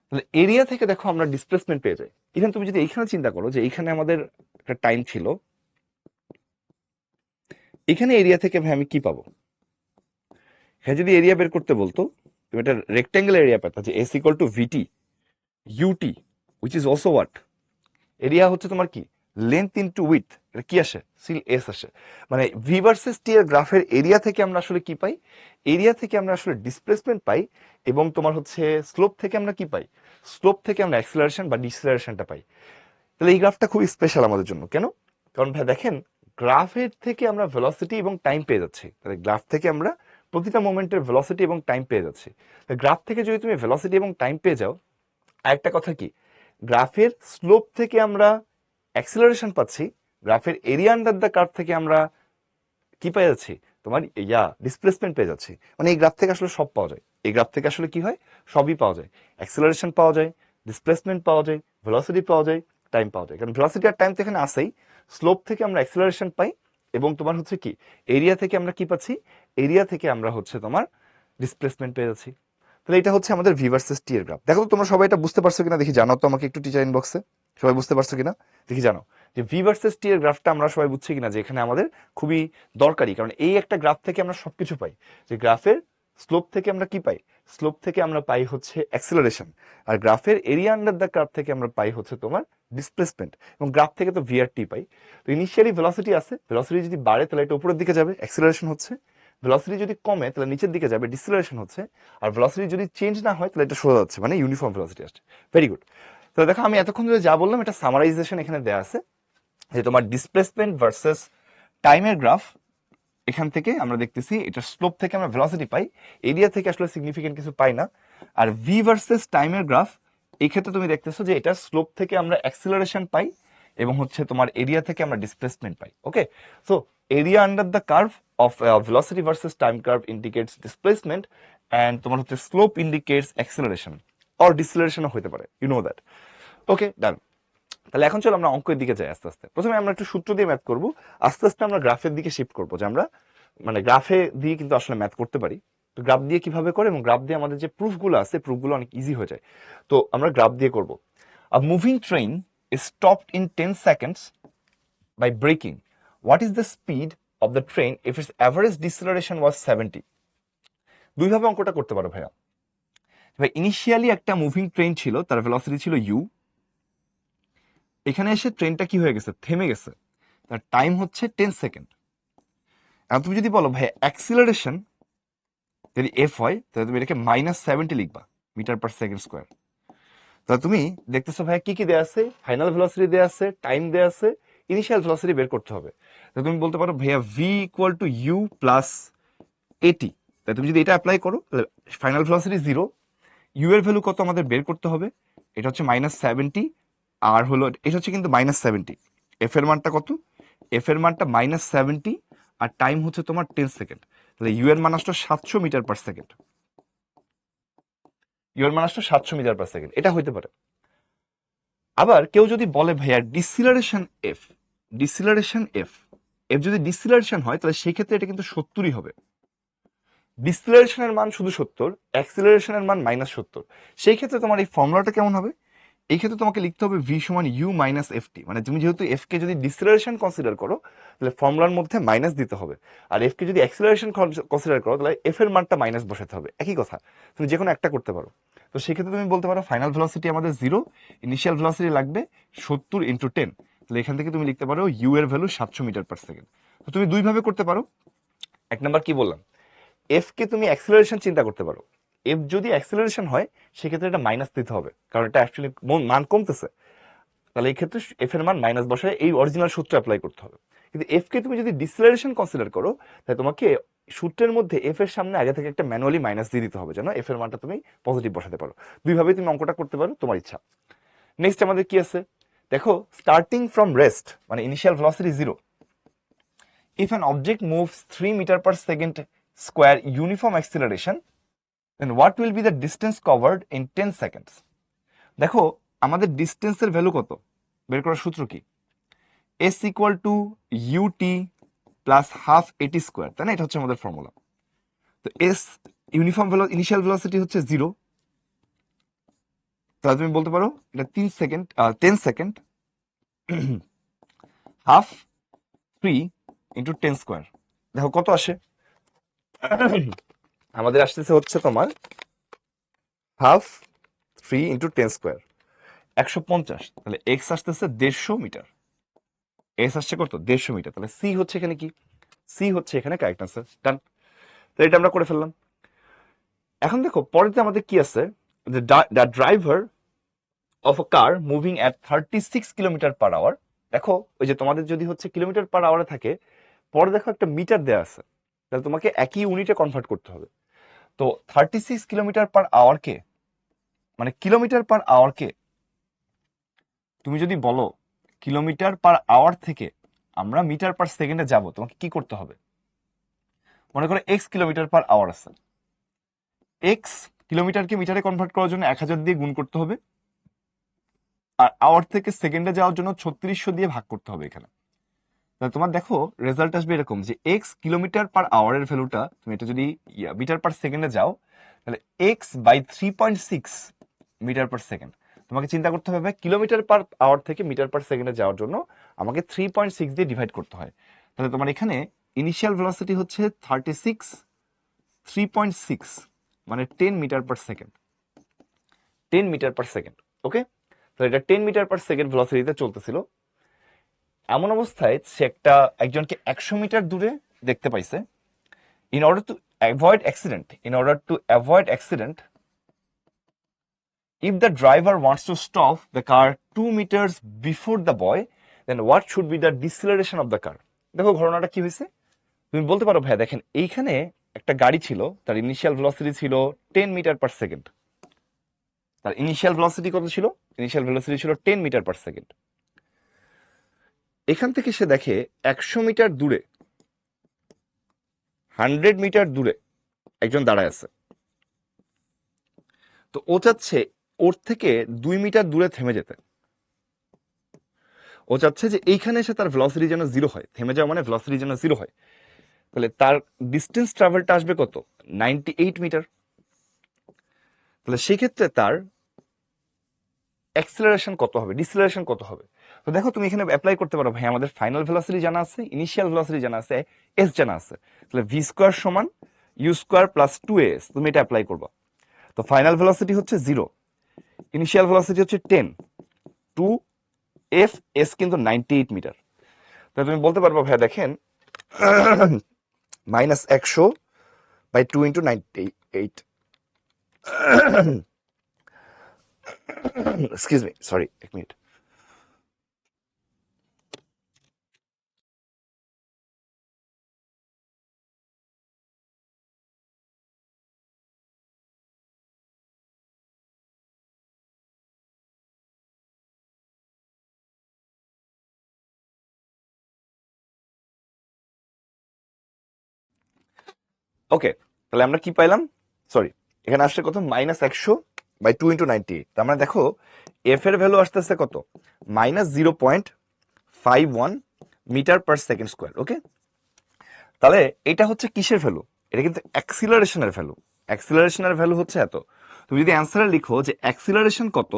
তাহলে এরিয়া থেকে দেখো আমরা ডিসপ্লেসমেন্ট পেয়ে যাই। ইভেন তুমি যদি এইখানে চিন্তা করো যে এইখানে আমাদের একটা টাইম ছিল, এখানে এরিয়া থেকে ভাই আমি কি পাবো, হ্যাঁ যদি এরিয়া বের করতে বলতো তুমি একটা রেক্ট্যাঙ্গেল এরিয়া পেতা যে s equal to v t u t, which is also what, area হচ্ছে তোমার কি লেন্থ ইনটু উইথ, এটা কি আসে, সিল এস আসে। মানে ভি ভার্সেস টি এর গ্রাফের এরিয়া থেকে আমরা আসলে কি পাই, এরিয়া থেকে আমরা আসলে ডিসপ্লেসমেন্ট পাই, এবং তোমার হচ্ছে স্লোপ থেকে আমরা কি পাই, স্লোপ থেকে আমরা অ্যাক্সিলারেশন বা ডিসিলারেশনটা পাই। তাহলে এই গ্রাফটা খুব স্পেশাল আমাদের জন্য, কেন, কারণ ভাই দেখেন গ্রাফের থেকে আমরা ভেলোসিটি এবং টাইম পেয়ে যাচ্ছি, তাহলে গ্রাফ থেকে আমরা প্রতিটা মোমেন্টের ভেলোসিটি এবং টাইম পেয়ে যাচ্ছি। গ্রাফ থেকে যদি তুমি ভেলোসিটি এবং টাইম পেয়ে যাও, আরেকটা কথা কি, গ্রাফের স্লোপ থেকে আমরা অ্যাক্সিলারেশন পাচ্ছি, গ্রাফের এরিয়া আন্ডার দ্য কার্ভ থেকে আমরা কি পেয়ে যাচ্ছি, তোমার ডিসপ্লেসমেন্ট পেয়ে যাচ্ছি। মানে এই গ্রাফ থেকে আসলে সব পাওয়া যায়, এই গ্রাফ থেকে আসলে কি হয়, সবই পাওয়া যায়। অ্যাক্সেলারেশন পাওয়া যায়, ডিসপ্লেসমেন্ট পাওয়া যায়, ভেলোসিটি পাওয়া যায়, টাইম পাওয়া যায়। কারণ ভেলোসিটি আর টাইম তো এখানে আসেই, স্লোপ থেকে আমরা অ্যাক্সেলারেশন পাই, এবং তোমার হচ্ছে কি এরিয়া থেকে আমরা কি পাচ্ছি, এরিয়া থেকে আমরা হচ্ছে তোমার ডিসপ্লেসমেন্ট পেয়ে যাচ্ছি। তাহলে এটা হচ্ছে আমাদের ভি ভার্সেস টি এর গ্রাফ। দেখো তো তোমরা সবাই এটা বুঝতে পারছো কিনা দেখি, জানাও তো আমাকে একটু টিচার ইনবক্সে, সবাই বুঝতে পারছো কিনা দেখি জানো। যে ভি ভার্সেস টি এর গ্রাফটা আমরা সবাই বুঝছি কিনা, যে এখানে আমাদের খুবই দরকারি, কারণ এই একটা গ্রাফ থেকে আমরা সবকিছু পাই। যে গ্রাফের স্লোপ থেকে আমরা কি পাই, স্লোপ থেকে আমরা পাই হচ্ছে অ্যাক্সেলারেশন, আর গ্রাফের এরিয়া আন্ডার দ্য কার্ভ থেকে আমরা পাই হচ্ছে তোমার ডিসপ্লেসমেন্ট, এবং গ্রাফ থেকে তো ভি আর টি পাই। তো ইনিশিয়ালি ভেলোসিটি আছে, ভেলোসিটি যদি বাড়ে তাহলে এটা উপরের দিকে যাবে, অ্যাক্সেলারেশন হচ্ছে। ভেলোসিটি যদি কমে তাহলে নিচের দিকে যাবে, ডিসেলারেশন হচ্ছে। আর ভেলোসিটি যদি চেঞ্জ না হয় তাহলে এটা সোজা যাচ্ছে, মানে ইউনিফর্ম ভেলোসিটি আসছে। Very good. তো দেখো আমি এতক্ষণ ধরে যা বললাম এটা সামারাইজেশন এখানে দেওয়া আছে, যে তোমার ডিসপ্লেসমেন্ট ভার্সেস টাইমের গ্রাফ। এখান থেকে আমরা দেখতেছি এটা স্লোপ থেকে আমরা ভেলোসিটি পাই, এরিয়া থেকে আসলে সিগনিফিকেন্ট কিছু পাই না। আর ভি ভার্সেস টাইমের গ্রাফ, এই ক্ষেত্রে তুমি দেখতেছো যে এটা স্লোপ থেকে আমরা অ্যাক্সিলারেশন পাই, এবং হচ্ছে তোমার এরিয়া থেকে আমরা displacement pi. Okay, so area under the curve of velocity versus time curve indicates displacement, and তোমার হচ্ছে স্লোপ ইন্ডিকেটস অ্যাক্সিলারেশন অর ডিসেলারেশনও হতে পারে, ইউ নো দ্যাট। ওকে, ডান। তাহলে এখন চলো আমরা অঙ্কের দিকে যাই আস্তে আস্তে। প্রথমে আমরা একটু সূত্র দিয়ে ম্যাথ করব, আস্তে আস্তে আমরা গ্রাফের দিকে শিফট করবো, যে আমরা মানে গ্রাফে দিয়ে কিন্তু আসলে ম্যাথ করতে পারি। তো গ্রাফ দিয়ে কিভাবে করে, এবং গ্রাফ দিয়ে আমাদের যে প্রুফগুলো আছে প্রুফগুলো অনেক ইজি হয়ে যায়। তো আমরা গ্রাফ দিয়ে করব। A moving train is stopped in 10 seconds by braking. What is the speed of the train if its average deceleration was 70? দুইভাবে অঙ্কটা করতে পারো ভাইয়া। ভাই ইনিশিয়ালি একটা মুভিং ট্রেন ছিল, তার ভেলোসিটি ছিল ইউ। এখানে এসে ট্রেনটা কি হয়ে গেছে, থেমে গেছে, তার টাইম হচ্ছে 10 সেকেন্ড। এখন তুমি যদি বলো ভাই অ্যাক্সিলারেশন যদি এফ হয় তাহলে তুমি এটাকে -70 লিখবা, মিটার পার সেকেন্ড স্কোয়ার। তাহলে তুমি দেখতেছো ভাই কি কি দেয়া আছে, ফাইনাল ভেলোসিটি দেয়া আছে, টাইম দেয়া আছে, ইনিশিয়াল ভেলোসিটি বের করতে হবে। তাহলে তুমি বলতে পারো ভাইয়া v equal to you plus a t. তাহলে তুমি যদি এটা অ্যাপ্লাই করো তাহলে ফাইনাল ভেলোসিটি 0, ইউ এর ভ্যালু কত আমাদের বের করতে হবে, এটা হচ্ছে -70, আর হলো এটা হচ্ছে কিন্তু -70। এফ এর মানটা কত, এফ এর মানটা -70, আর টাইম হচ্ছে তোমার 10 সেকেন্ড। তাহলে ইউ এর মান আসলো 700 মিটার পার সেকেন্ড, ইউ এর মান আসলো 700 মিটার পার সেকেন্ড, এটা হইতে পারে। আবার কেউ যদি বলে ভাইয়া ডিসিলারেশন এফ, ডিসিলারেশন এফ, এফ যদি ডিসিলারেশন হয় তাহলে সেই ক্ষেত্রে এটা কিন্তু 70ই হবে। ডিসিলারেশনের মান শুধু 70, অ্যাক্সিলারেশনের মান -70। সেই ক্ষেত্রে তোমার এই ফর্মুলাটা কেমন হবে, এই ক্ষেত্রে তোমাকে লিখতে হবে ভি সমান ইউ মাইনাস এফ টি। মানে তুমি যেহেতু এফ কে যদি ডিসিলারেশন কনসিডার করো তাহলে ফর্মুলার মধ্যে মাইনাস দিতে হবে, আর এফ কে যদি অ্যাক্সিলারেশন কনসিডার করো তাহলে এফ এর মানটা মাইনাস বসাতে হবে। একই কথা, তুমি যে কোনো একটা করতে পারো। তো সেক্ষেত্রে তুমি বলতে পারো ফাইনাল ভেলোসিটি আমাদের 0, ইনিশিয়াল ভেলোসিটি লাগবে 70 ইন্টু 10। তাহলে এখান থেকে তুমি লিখতে পারো ইউ এর ভ্যালু 700 মিটার পার সেকেন্ড। তো তুমি দুইভাবে করতে পারো। এক নাম্বার কি বললাম, এফ কে তুমি অ্যাক্সিলারেশন চিন্তা করতে পারো, এফ যদি অ্যাক্সিলারেশন হয় সেক্ষেত্রে এটা মাইনাস দিতে হবে, কারণ এটা অ্যাকচুয়ালি মান কমতেছে। তাহলে এই ক্ষেত্রে এফ এর মান মাইনাস বসায় এই অরিজিনাল সূত্র অ্যাপ্লাই করতে হবে। কিন্তু এফ কে তুমি যদি ডিসিলারেশন কনসিডার করো তাহলে তোমাকে সূত্রের মধ্যে এফ এর সামনে আগে থেকে একটা ম্যানুয়ালি মাইনাস দিয়ে দিতে হবে, যেন এফ এর মানটা তুমি পজিটিভ বসাতে পারো। দুইভাবে তুমি অঙ্কটা করতে পারো, তোমার ইচ্ছা। নেক্সট আমাদের কি আছে দেখো, স্টার্টিং ফ্রম রেস্ট মানে initial velocity 0, if an object moves 3 meter per second square uniform acceleration, then what will be the distance covered in 10 seconds? দেখো আমাদের ডিস্টেন্সের ভ্যালু কত বের করার সূত্র কি, s equal to UT plus half এটি square, তাই না? এটা হচ্ছে আমাদের ফর্মুলা। তো এস ইউনিফর্ম ইনিশিয়াল ভেলোসিটি হচ্ছে 0, তাহলে তুমি বলতে পারো এটা 3 second 10 second half 3 into 10 square. দেখো কত আসে, আমাদের আসতেছে হচ্ছে তোমার হাফ 3 ইন্টু 10 স্কোয়ার 150। তাহলে এক্স আসতেছে 150 মিটার, এস আসছে কত 150 মিটার। তাহলে সি হচ্ছে এখানে কি, সি হচ্ছে এখানে কারেক্ট আনসার। ডান, তো এটা আমরা করে ফেললাম। এখন দেখো পরেতে আমাদের কি আছে, the driver of a car moving at 36 kilometre per hour. দেখো ওই যে তোমাদের যদি হচ্ছে কিলোমিটার পার আওয়ারে থাকে, পরে দেখো একটা মিটার দেওয়া আছে, তাহলে তোমাকে একই ইউনিটে কনভার্ট করতে হবে। তো 36 কিলোমিটার পার আওয়ারকে মানে কিলোমিটার পার আওয়ারকে তুমি যদি বলো কিলোমিটার পার আওয়ার থেকে আমরা মিটার পার সেকেন্ডে যাব, তোমাকে কি করতে হবে, মনে করো এক্স কিলোমিটার পার আওয়ার আছে, এক্স কিলোমিটারকে মিটারে কনভার্ট করার জন্য 1000 দিয়ে গুণ করতে হবে, আর আওয়ার থেকে সেকেন্ডে যাওয়ার জন্য 3600 দিয়ে ভাগ করতে হবে এখানে। তাহলে তোমার দেখো রেজাল্ট আসবে এরকম যে এক্স কিলোমিটার পার আওয়ারের ভ্যালুটা তুমি এটা যদি মিটার পার সেকেন্ডে যাও, তাহলে x by 3.6 metre per second. তোমাকে চিন্তা করতে হবে কিলোমিটার পার আওয়ার থেকে মিটার পার সেকেন্ডে যাওয়ার জন্য আমাকে 3.6 দিয়ে ডিভাইড করতে হয়। তাহলে তোমার এখানে ইনিশিয়াল ভেলোসিটি হচ্ছে 36, 3.6 মানে 10 metre per second, 10 metre per second. Okay, তো এটা 10 মিটার পার সেকেন্ড ভেলোসিটিতে চলতেছিল। এমন অবস্থায় সে একজনকে 100 মিটার দূরে দেখতে পাইছে। in order to avoid accident, if the driver wants to stop the car 2 meters before the boy, then what should be the deceleration of the car? দেখো ঘটনাটা কি হয়েছে, তুমি বলতে পারো ভাই দেখেন এইখানে একটা গাড়ি ছিল, তার ইনিশিয়াল ভেলোসিটি ছিল 10 মিটার পার সেকেন্ড। তার ইনিশিয়াল ভেলোসিটি কত ছিল? ইনিশিয়াল ভেলোসিটি ছিল 10 মিটার পার সেকেন্ড। এখান থেকে সে দেখে 100 মিটার দূরে, 100 মিটার দূরে একজন দাঁড়ায় আছে। তো ও চাচ্ছে ওর থেকে 2 মিটার দূরে থেমে যেতে। ও চাচ্ছে যে এইখানে এসে তার ভেলোসিটি যেন জিরো হয়, থেমে যাওয়া মানে ভেলোসিটি যেন জিরো হয়। তাহলে তার ডিস্টেন্স ট্রাভেলটা আসবে কত? 98 মিটার। তাহলে সেই ক্ষেত্রে তার অ্যাক্সিলারেশন কত হবে, ডিসিলারেশন কত হবে? তো দেখো তুমি এখানে অ্যাপ্লাই করতে পারো ভাই আমাদের ফাইনাল ভেলোসিটি জানা আছে, ইনিশিয়াল ভেলোসিটি জানা আছে, এস জানা আছে। তাহলে ভি স্কোয়ার সমান ইউ স্কোয়ার প্লাস 2as, তুমি এটা অ্যাপ্লাই করবা। তো ফাইনাল ভেলোসিটি হচ্ছে 0, ইনিশিয়াল ভেলোসিটি হচ্ছে 10, 2 এফ এস কিন্তু 98 মিটার। তাহলে তুমি বলতে পারবো ভাইয়া দেখেন -100 by 2 into 98, excuse me, sorry, এক মিনিট। ওকে, তাহলে আমরা কি পাইলাম? সরি, এখানে আসছে কত? -100 বাই 2 ইন্টু 98। তার মানে দেখো এফ এর ভ্যালু আসতেছে কত? -0.51 মিটার পার সেকেন্ড স্কোয়ার। ওকে, তাহলে এটা হচ্ছে কিসের ভ্যালু? এটা কিন্তু অ্যাক্সিলারেশনের ভ্যালু। অ্যাক্সিলারেশনের ভ্যালু হচ্ছে এত। তুমি যদি অ্যান্সারে লিখো যে অ্যাক্সিলারেশন কত,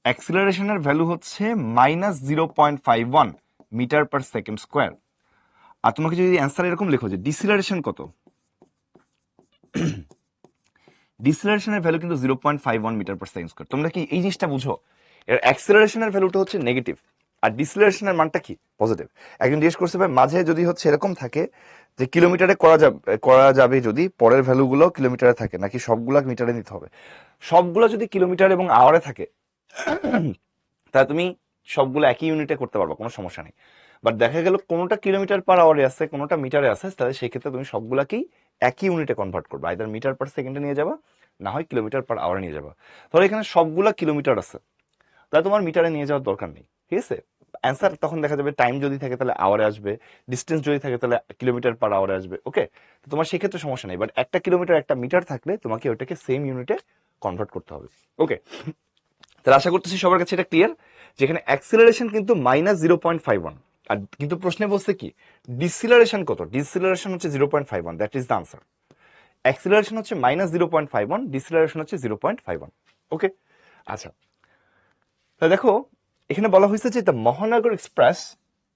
অ্যাক্সিলারেশনের ভ্যালু হচ্ছে -0.51 মিটার পার সেকেন্ড স্কোয়ার। আর তোমাকে যদি অ্যান্সার এরকম লিখো যে ডিসিলারেশন কত, ডিসিলারেশনের ভ্যালু কিন্তু 0.51 মিটার পার সেকেন্ড স্কোয়ার। তোমরা কি এই জিনিসটা বুঝো? এর অ্যাক্সিলারেশনের ভ্যালুটা হচ্ছে নেগেটিভ আর ডিসিলারেশনের মানটা কি? পজিটিভ। একজন জিজ্ঞেস করছে ভাই মাঝে যদি হচ্ছে এরকম থাকে যে কিলোমিটারে করা যাবে যদি পরের ভ্যালুগুলো কিলোমিটারে থাকে নাকি সবগুলা মিটারে নিতে হবে? সবগুলো যদি কিলোমিটার এবং আওয়ারে থাকে তাহলে তুমি সবগুলো একই ইউনিটে করতে পারবে, কোনো সমস্যা নেই। বাট দেখা গেল কোনোটা কিলোমিটার পার আওয়ারে আছে, কোনোটা মিটারে আছে, তাহলে সেই ক্ষেত্রে তুমি সবগুলাকেই একই ইউনিটে কনভার্ট করবে, আইদার মিটার পার সেকেন্ডে নিয়ে যাবা না হয় কিলোমিটার পার আওয়ারে নিয়ে যাবা। ধরো এখানে সবগুলা কিলোমিটার আছে, তাহলে তোমার মিটারে নিয়ে যাওয়ার দরকার নেই, ঠিক আছে? অ্যান্সার তখন দেখা যাবে টাইম যদি থাকে তাহলে আওয়ারে আসবে, ডিস্টেন্স যদি থাকে তাহলে কিলোমিটার পার আওয়ারে আসবে। ওকে, তো তোমার সেক্ষেত্রে সমস্যা নেই। বাট একটা কিলোমিটার একটা মিটার থাকলে তোমাকে ওইটাকে সেম ইউনিটে কনভার্ট করতে হবে। ওকে, তাহলে আশা করতেছি সবার কাছে এটা ক্লিয়ার, যেখানে অ্যাক্সিলারেশন কিন্তু -0.51, আর কিন্তু প্রশ্নে বলছে কি ডিসিলারেশন কত? ডিসিলারেশন হচ্ছে 0.51, that is the answer. Acceleration হচ্ছে -0.51, ডিসিলারেশন হচ্ছে 0.51। ওকে, আচ্ছা, তাহলে দেখো এখানে বলা হয়েছে যে the Mahanagar Express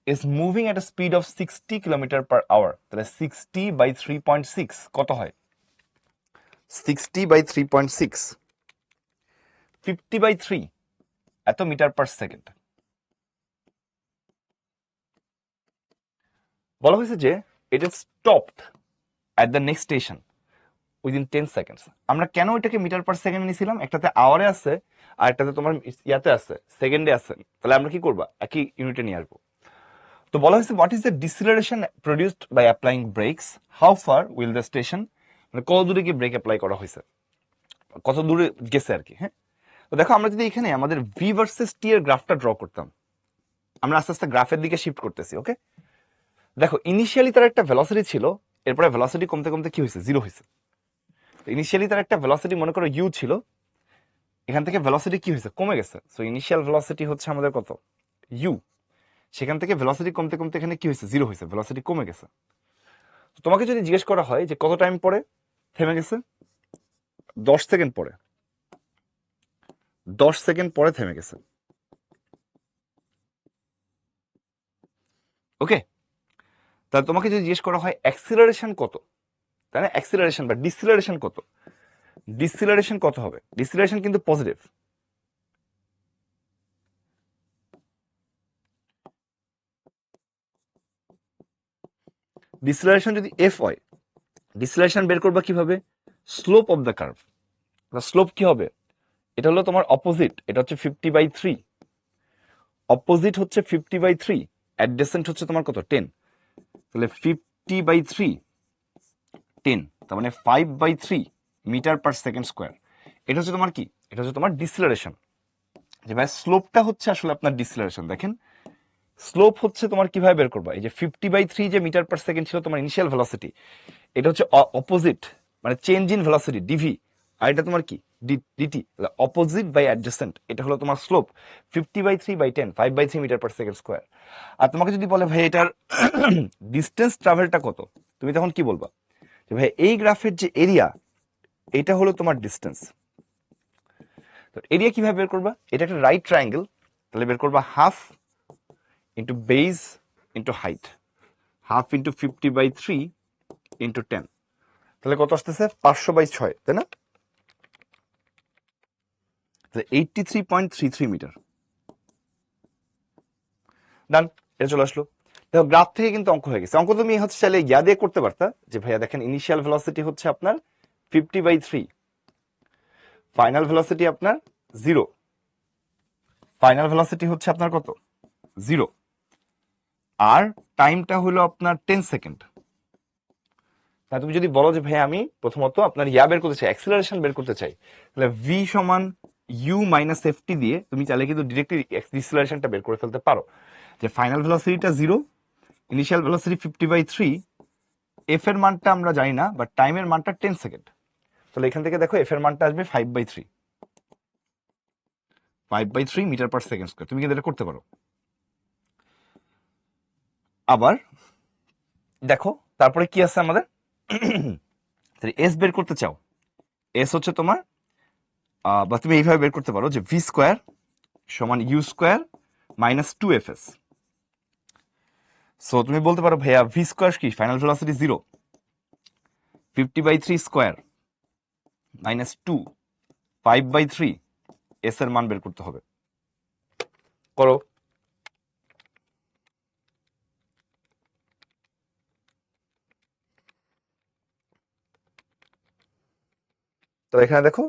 is moving at a speed of 60 kilometre per hour. তাহলে 60 বাই 3.6 কত হয়? 60 বাই 3.6 50 বাই 3 এত মিটার পার সেকেন্ড। বলা হয়েছে যে it is stopped at the next station within 10 seconds. আমরা কেন এটাকে মিটার পার সেকেন্ড নিয়েছিলাম? একটাতে আওয়ারে আছে আর একটাতে তোমার ইয়াতে আছে, সেকেন্ডে আছে। তাহলে আমরা কি করবা? একই ইউনিটে নিয়ে আসবো। তো বলা হয়েছে what is the deceleration produced by applying brakes, how far will the station, মানে কত দূরে কি ব্রেক অ্যাপ্লাই করা হয়েছে, কত দূরে গেছে আর কি। হ্যাঁ, তো দেখো আমরা যদি এখানে আমাদের ভি ভার্সেস টি এর গ্রাফটা ড্র করতাম, আমরা আস্তে আস্তে গ্রাফের দিকে শিফট করতেছি। ওকে, দেখো ইনিশিয়ালি তার একটা ভেলোসিটি ছিল, এরপরে ভেলোসিটি কমতে কমতে কি হয়েছে, জিরো হয়েছে। ইনিশিয়ালি তার একটা ভেলোসিটি মনে করো ইউ ছিল, এখান থেকে ভেলোসিটি কি হয়েছে, কমে গেছে। সো ইনিশিয়াল ভেলোসিটি হচ্ছে আমাদের কত, ইউ। সেখান থেকে ভেলোসিটি কমতে কমতে এখানে কি হয়েছে, জিরো হয়েছে, ভেলোসিটি কমে গেছে। তোমাকে যদি জিজ্ঞেস করা হয় যে কত টাইম পরে থেমে গেছে, 10 সেকেন্ড পরে, 10 সেকেন্ড পরে থেমে গেছে। ওকে, তাহলে তোমাকে যদি জিজ্ঞেস করা হয় অ্যাক্সিলারেশন কত, তাই না, অ্যাক্সিলারেশন বা ডিসিলারেশন কত, ডিসিলারেশন কত হবে, ডিসিলারেশন কিন্তু পজিটিভ। ডিসিলারেশন যদি এফ হয়, ডিসিলারেশন বের করবা কিভাবে, slope of the curve. Slope কি হবে, এটা হলো তোমার অপোজিট, এটা হচ্ছে 50/3, অপোজিট হচ্ছে 50/3, অ্যাডজেসেন্ট হচ্ছে তোমার কত, 10। তাহলে 50/3 10, তার মানে 5/3 মিটার পার সেকেন্ড স্কোয়ার। এটা হচ্ছে তোমার কি, এটা হচ্ছে তোমার ডিসিলারেশন। যে ভাই স্লোপটা হচ্ছে আসলে আপনার ডিসিলারেশন। দেখেন স্লোপ হচ্ছে তোমার কিভাবে বের করবা, এই যে 50/3 যে মিটার পার সেকেন্ড ছিল তোমার ইনিশিয়াল ভেলোসিটি, এটা হচ্ছে অপোজিট, মানে চেঞ্জ ইন ভেলোসিটি ডিভি, আর এটা তোমার কি ডিটি, অপোজিট বাই অ্যাডজেসেন্ট, এটা হলো তোমার slope 50/3/10, 5/3 metre per second square. আর তোমাকে যদি বলে ভাই এটার ডিস্টেন্স ট্রাভেলটা কত, তুমি তখন কি বলবা, যে ভাই এই গ্রাফের যে এরিয়া, এটা হলো তোমার ডিস্টেন্স। তো এরিয়া কিভাবে বের করবা, এটা একটা রাইট ট্রায়াঙ্গেল, তাহলে বের করবা half into base into height, half into 50/3 into 10, তাহলে কত আসতেছে, 500/6, তাই না, তাহলে 83.33 মিটার। ডান, এটা চলে আসলো। দেখো গ্রাফ থেকে কিন্তু অঙ্ক হয়ে গেছে। অঙ্ক তুমি হচ্ছে চাইলে ইয়া দিয়ে করতে পারতা, যে ভাইয়া দেখেন ইনিশিয়াল ভেলোসিটি হচ্ছে আপনার 50/3, ফাইনাল ভেলোসিটি আপনার 0, ফাইনাল ভেলোসিটি হচ্ছে আপনার কত, 0, আর টাইমটা হলো আপনার 10 সেকেন্ড। তা তুমি যদি বলো যে ভাই আমি প্রথমত আপনার ইয়া বের করতে চাই, অ্যাক্সিলারেশন বের করতে চাই, তাহলে ভি সমান ইউ মাইনাস এফটি দিয়ে তুমি চাইলে কিন্তু ডিরেক্টলি ডিসিলারেশনটা বের করে ফেলতে পারো। যে ফাইনাল ভেলোসিটিটা 0, ইনিশিয়াল ভেলোসিটি 50/3, এফ এর মানটা আমরা জানি না, বাট টাইমের মানটা 10 সেকেন্ড। তাহলে এখান থেকে দেখো এফ এর মানটা আসবে 5/3, 5/3 মিটার পার সেকেন্ড স্কোয়ার। তুমি কিন্তু এটা করতে পারো। আবার দেখো তারপরে কি আছে আমাদের, এস বের করতে চাও, এস হচ্ছে তোমার বা তুমি এইভাবে বের করতে পারো যে ভি স্কোয়ার সমান you square minus 2fs। So তুমি বলতে পারো ভাইয়া ভি স্কোয়ার কি, final velocity 0, 50/3 square minus 2, 5/3, s এর মান বের করতে হবে। করো। তো এখানে দেখো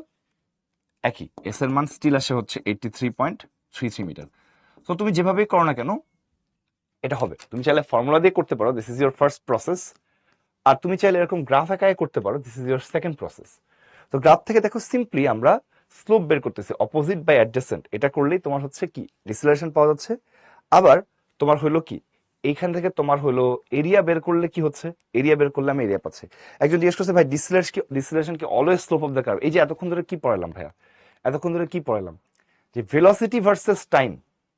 একই, এস এর মান স্টিল আসে হচ্ছে 83.33 মিটার। তো তুমি যেভাবেই করো না কেন এটা হবে। তুমি চাইলে ফর্মুলা দিয়ে করতে পারো, this is your first process. আর তুমি চাইলে এরকম গ্রাফ আঁকায় করতে পারো, this is your second process. তো গ্রাফ থেকে দেখো সিম্পলি আমরা স্লোপ বের করতেছি, অপোজিট বাই অ্যাডজেসেন্ট, এটা করলেই তোমার হচ্ছে কি ডিসিলারেশন পাওয়া যাচ্ছে। আবার তোমার হলো কি, এইখান থেকে তোমার হলো এরিয়া বের করলে কি হচ্ছে, এরিয়া বের করলে আমি এরিয়া পাচ্ছি। একজন জিজ্ঞেস করছে ভাই ডিসিলারেশন কি always slope of the curve. এই যে এতক্ষণ ধরে কি পড়ালাম ভাইয়া, এতক্ষণ ধরে কি পড়ালাম, যে velocity versus time,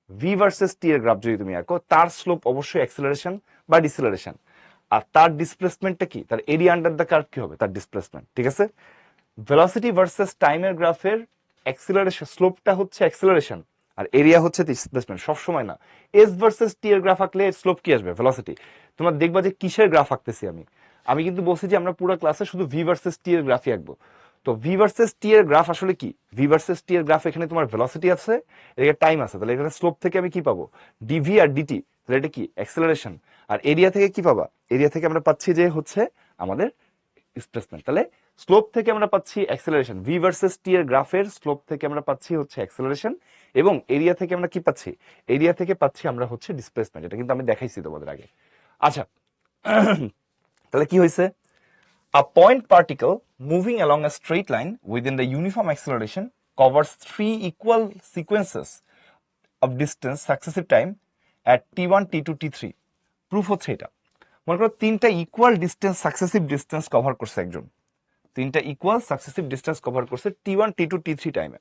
V versus T এর গ্রাফ যদি তুমি আঁকো, তার স্লোপ অবশ্যই অ্যাক্সিলারেশন বা ডিসিলারেশন। আর তার ডিসপ্লেসমেন্টটা কি, তার এরিয়া আন্ডার দ্য কার্ভ কি হবে, তার ডিসপ্লেসমেন্ট। ঠিক আছে, ভেলোসিটি ভার্সেস টাইমের গ্রাফের অ্যাক্সিলারেশন স্লোপটা হচ্ছে অ্যাক্সিলারেশন, আর এরিয়া হচ্ছে ডিসপ্লেসমেন্ট, সবসময় না। এস ভার্সেস টি এর গ্রাফ আঁকলে স্লোপ কি আসবে, ভেলোসিটি। তোমার দেখবা যে কিসের গ্রাফ আঁকতেছি আমি, আমি কিন্তু বলছি যে আমরা পুরো ক্লাসে শুধু ভি ভার্সেস টি এর গ্রাফই আঁকবো। তো ভি ভার্সেস টি এর গ্রাফ আসলে কি, ভি ভার্সেস টি এর গ্রাফ এখানে তোমার ভেলোসিটি আছে, এদিকে টাইম আছে, তাহলে এখানে স্লোপ থেকে আমি কি পাবো, ডিভি আর ডিটি, তাহলে এটা কি অ্যাক্সিলারেশন। আর এরিয়া থেকে কি পাবা, এরিয়া থেকে আমরা পাচ্ছি যে হচ্ছে আমাদের ডিসপ্লেসমেন্ট। তাহলে স্লোপ থেকে আমরা পাচ্ছি অ্যাক্সেলারেশন, ভি ভার্সেস টি এর গ্রাফের স্লোপ থেকে আমরা পাচ্ছি হচ্ছে অ্যাক্সেলারেশন, এবং এরিয়া থেকে আমরা কি পাচ্ছি, এরিয়া থেকে পাচ্ছি আমরা হচ্ছে ডিসপ্লেসমেন্ট। এটা কিন্তু আমি দেখাইছি তোমাদের আগে। আচ্ছা, তাহলে কি হয়েছে, a point particle moving along a straight line within the uniform acceleration covers 3 equal sequences of distance successive time at t1 t2 t3। Proof হচ্ছে এটা, মনে করো তিনটা equal distance successive distance cover করছে একজন, তিনটা ইকুয়াল সাকসেসিভ ডিস্টেন্স কভার করছে T1 T2 T3 টাইমে।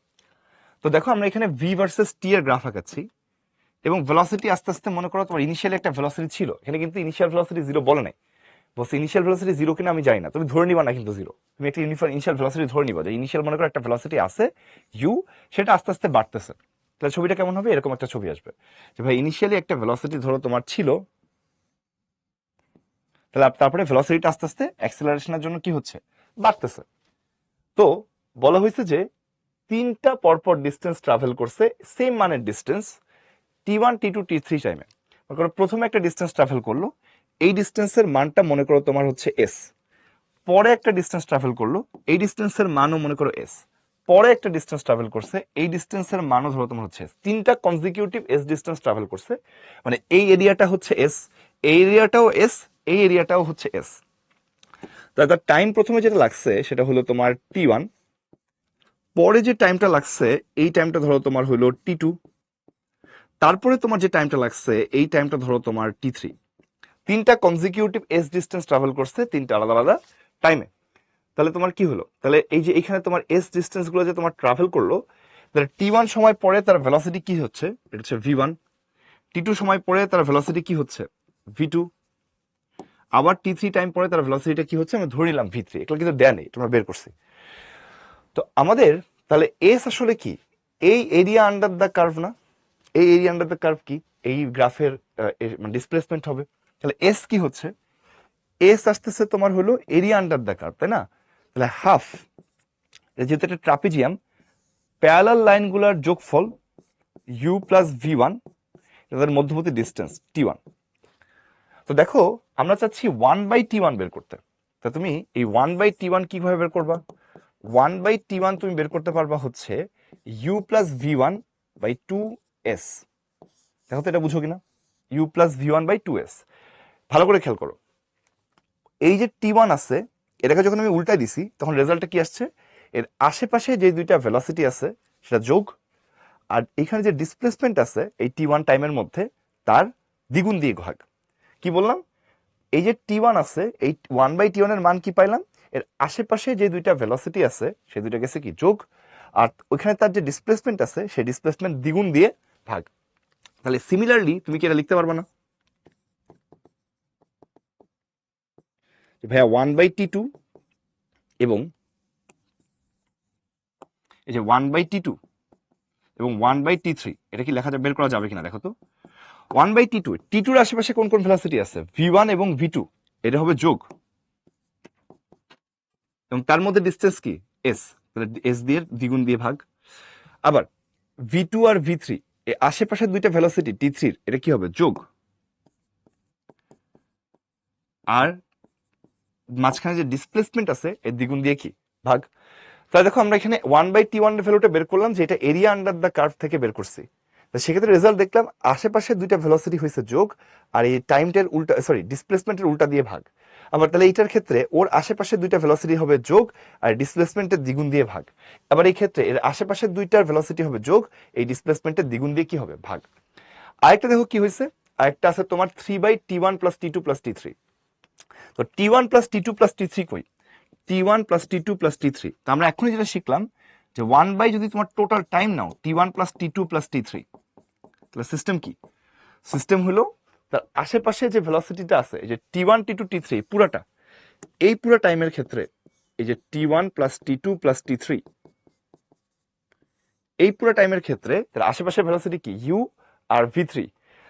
তো দেখো আমরা এখানে ভি ভার্সেস টি এর গ্রাফ আঁকাচ্ছি এবং ভেলোসিটি আস্তে আস্তে মনে করো তোমার ইনিশিয়ালি একটা ভেলোসিটি ছিল, এখানে কিন্তু ইনিশিয়াল ভেলোসিটি জিরো বলে নাই, বলছে ইনিশিয়াল ভেলোসিটি জিরো কিনা আমি জানি না, তুমি ধরে নিবা না কিন্তু জিরো, তুমি একটা ইনিশিয়াল ভেলোসিটি ধরে নিবা যে ইনিশিয়াল মনে করো একটা ভেলোসিটি আছে ইউ, সেটা আস্তে আস্তে বাড়তেছে। তাহলে ছবিটা কেমন হবে, এরকম একটা ছবি আসবে যে ভাই ইনিশিয়ালি একটা ভেলোসিটি ধরো তোমার ছিল, তাহলে তারপরে ভেলোসিটিটা আস্তে আস্তে অ্যাক্সেলারেশনের জন্য কি হচ্ছে, বাড়তেছে। তো বলা হয়েছে যে তিনটা পরপর ডিস্টেন্স ট্রাভেল করছে সেম মানের ডিস্টেন্স T1 T2 T3 টাইমে। মনে করো প্রথমে একটা ডিস্টেন্স ট্রাভেল করলো, এই ডিস্টেন্সের মানটা মনে করো তোমার হচ্ছে এস, পরে একটা ডিস্টেন্স ট্রাভেল করলো, এই ডিস্টেন্সের মানও মনে করো এস, পরে একটা ডিস্টেন্স ট্রাভেল করছে, এই ডিস্টেন্সের মানও ধরো তোমার হচ্ছে এস, তিনটা কনজিকিউটিভ এস ডিস্টেন্স ট্রাভেল করছে, মানে এই এরিয়াটা হচ্ছে এস, এই এরিয়াটাও এস, এই এরিয়াটাও হচ্ছে এস। তার টাইম প্রথমে যেটা লাগছে সেটা হলো তোমার T1, পরে যে টাইমটা লাগছে এই টাইমটা ধরো তোমার হলো T2, তারপরে তোমার যে টাইমটা লাগছে এই টাইমটা ধরো তোমার T3। তিনটা কনজিকিউটিভ এস ডিস্টেন্স ট্রাভেল করছে তিনটা আলাদা আলাদা টাইমে। তাহলে তোমার কি হলো, তাহলে এই যে এখানে তোমার এস ডিস্টেন্স গুলো যে তোমার ট্রাভেল করলো, তাহলে T1 সময় পরে তার ভেলোসিটি কি হচ্ছে, এটা হচ্ছে V1, T2 সময় পরে তার ভেলোসিটি কি হচ্ছে V2, আবার T3 টাইম পরে তার ভেলোসিটিটা কি হচ্ছে, আমি ধরে নিলাম V3, এগুলো কিন্তু দেয়া নেই, তোমরা বের করছি। তো আমাদের তাহলে এস আসলে কি, এই এরিয়া আন্ডার দ্য কার্ভ না, এই এরিয়া আন্ডার দ্য কার্ভ কি, এই গ্রাফের ডিসপ্লেসমেন্ট হবে। তাহলে এস কি হচ্ছে, এস আসতেছে তোমার হলো এরিয়া আন্ডার দ্য কার্ভ, তাই না? তাহলে হাফ, যেহেতু একটা ট্রাপিজিয়াম, প্যারালাল লাইনগুলোর যোগফল ইউ প্লাস V1, তাদের মধ্যবর্তী ডিস্টেন্স T1। তো দেখো আমরা চাচ্ছি 1/T1 বের করতে, তা তুমি এই 1/T1 কিভাবে বের করবা, 1/T1 তুমি বের করতে পারবা হচ্ছে you plus V1 by 2s। দেখো তো এটা বুঝো কিনা, you plus V1 by 2s। ভালো করে খেয়াল করো, এই যে T1 আছে এটাকে যখন আমি উল্টাই দিছি তখন রেজাল্টটা কি আসছে, এর আশেপাশে যে দুইটা ভেলোসিটি আছে সেটা যোগ, আর এখানে যে ডিসপ্লেসমেন্ট আছে এই T1 টাইমের মধ্যে তার দ্বিগুণ দিয়ে ভাগ। কি বললাম, এই যে T1 আছে এই 1/T1 এর মান কি পাইলাম, এর আশেপাশে যে দুইটা ভেলোসিটি আছে সেই দুইটা গেছে কি যোগ, আর ওইখানে তার যে ডিসপ্লেসমেন্ট আছে সেই ডিসপ্লেসমেন্ট দ্বিগুণ দিয়ে ভাগ। তাহলে সিমিলারলি তুমি কি এটা লিখতে পারবে না, ভাইয়া 1/T2 এবং এই যে 1/T2 এবং 1/T3 এটা কি লেখা বের করা যাবে কিনা দেখো তো। 1/T2, T2 এর আশেপাশে কোন কোন ভেলোসিটি আছে, V1 এবং V2, এটা হবে যোগ, এবং তার মধ্যে ডিস্টেন্স কি এস, তাহলে এস দিয়ে দ্বিগুণ দিয়ে ভাগ। আবার V2 আর V3 এই আশেপাশের দুইটা ভেলোসিটি T3 এটা কি হবে যোগ, আর মাঝখানে যে ডিসপ্লেসমেন্ট আছে এর দ্বিগুণ দিয়ে কি ভাগ। তাহলে দেখো আমরা এখানে 1/T1 এর ভ্যালুটা বের করলাম যে এটা এরিয়া আন্ডার দ্য কার্ভ থেকে বের করছি, তো সেক্ষেত্রে রেজাল্ট দেখলাম আশেপাশে দুইটা ভেলোসিটি হয়েছে যোগ, আর এই টাইমটার উল্টা সরি ডিসপ্লেসমেন্টের উল্টা দিয়ে ভাগ। আবার তাহলে এইটার ক্ষেত্রে ওর আশেপাশে দুইটা ভেলোসিটি হবে যোগ আর ডিসপ্লেসমেন্টের দ্বিগুণ দিয়ে ভাগ। আবার এই ক্ষেত্রে এর আশেপাশের দুইটার ভেলোসিটি হবে যোগ, এই ডিসপ্লেসমেন্টের দ্বিগুণ দিয়ে কি হবে ভাগ। আরেকটা দেখো কি হয়েছে, আরেকটা আছে তোমার 3/T1 plus T2 plus T3। তো T1 plus T2 plus T3 কই, T1 plus T2 plus T3। তো আমরা এখনই যেটা শিখলাম যে 1 যদি তোমার টোটাল টাইম নাও T1 plus T2 plus T3, তাহলে সিস্টেম কি, সিস্টেম হলো তার আশেপাশে যে ভেলোসিটিটা আছে এই যে T1 T2 T3 পুরাটা, এই পুরো টাইমের ক্ষেত্রে এই যে T1 plus T2 plus T3 এই পুরো টাইমের ক্ষেত্রে তার আশেপাশে ভেলোসিটি কি ইউ আর V3,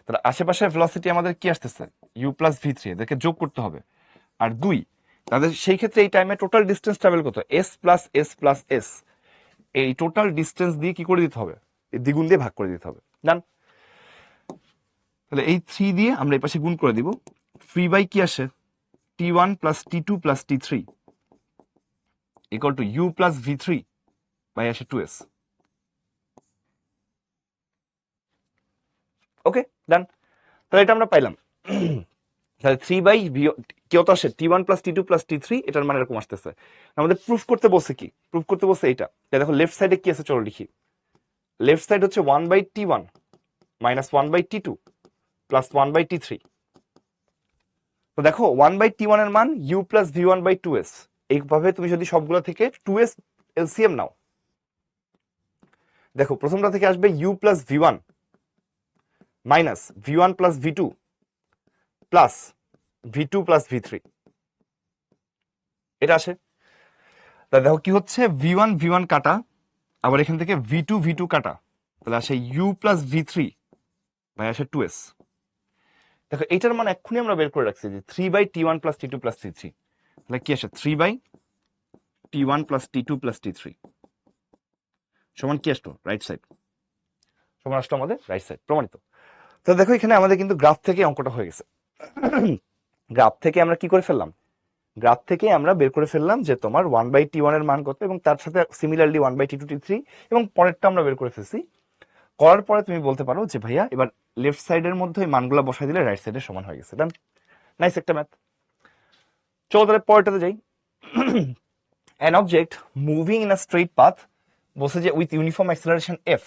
তার আশেপাশে ভেলোসিটি আমাদের কি আসতেছে ইউ প্লাস V3, এদেরকে যোগ করতে হবে। আর দুই, তাদের সেই ক্ষেত্রে এই টাইমে টোটাল ডিস্টেন্স ট্রাভেল কত, S plus S plus S, এই টোটাল ডিস্টেন্স দিয়ে কি করে দিতে হবে, দ্বিগুণ দিয়ে ভাগ করে দিতে হবে। ডান। তাহলে এই 3 দিয়ে আমরা এই পাশে গুণ করে দিব, 3 কি আসে T1 plus T2 plus T3 equal to you plus V3 by আসে 2s। ওকে ডান। তাহলে এটা আমরা পাইলাম। তাহলে 3 কত আসে T1 plus T2 plus T3, এটার মানে এরকম আসতেছে। আমাদের প্রুফ করতে বলছে কি, প্রুফ করতে বলছে এটা, দেখো লেফট সাইডে কি আছে চলো লিখি। লেফট সাইড হচ্ছে 1/T1 minus 1/T2 plus 1/T3, তো দেখো 1/t1 এর মান u প্লাস v1/2s। এইভাবে তুমি যদি সবগুলো থেকে 2s এলসিএম নাও, দেখো প্রথমটা থেকে আসবে u plus v1 minus v1 plus v2 plus v2 plus v3, এটা আসে। তা দেখো কি হচ্ছে, v1 v1 কাটা, আবার এখান থেকে v2 v2 কাটা, তাহলে আসে u প্লাস v3 ভাই আসে 2s। দেখো এইটার মান এক্ষুনি আমরা বের করে রাখছি যে 3/t1 plus t2 plus t3, তাহলে কি আসে 3/t1 plus t2 plus t3 সমান কি আসলো রাইট সাইড, সমান আসলো আমাদের রাইট সাইড, প্রমাণিত। তো দেখো এখানে আমাদের কিন্তু গ্রাফ থেকে অঙ্কটা হয়ে গেছে। গ্রাফ থেকে আমরা কি করে ফেললাম, গ্রাফ থেকে আমরা বের করে ফেললাম যে তোমার 1/t1 এর মান কত, এবং তার সাথে সিমিলারলি 1/t2 t3, এবং পরেরটা আমরা বের করে ফেলছি। করার পরে তুমি বলতে পারো যে ভাইয়া এবার লেফট সাইডের মধ্যে ওই মানগুলো বসাই দিলে রাইট সাইডের সমান হয়ে গেছে। ডান, নাইস একটা ম্যাথ। চলো তাহলে পরেরটাতে যাই। An object moving in a straight path বলছে যে with uniform acceleration f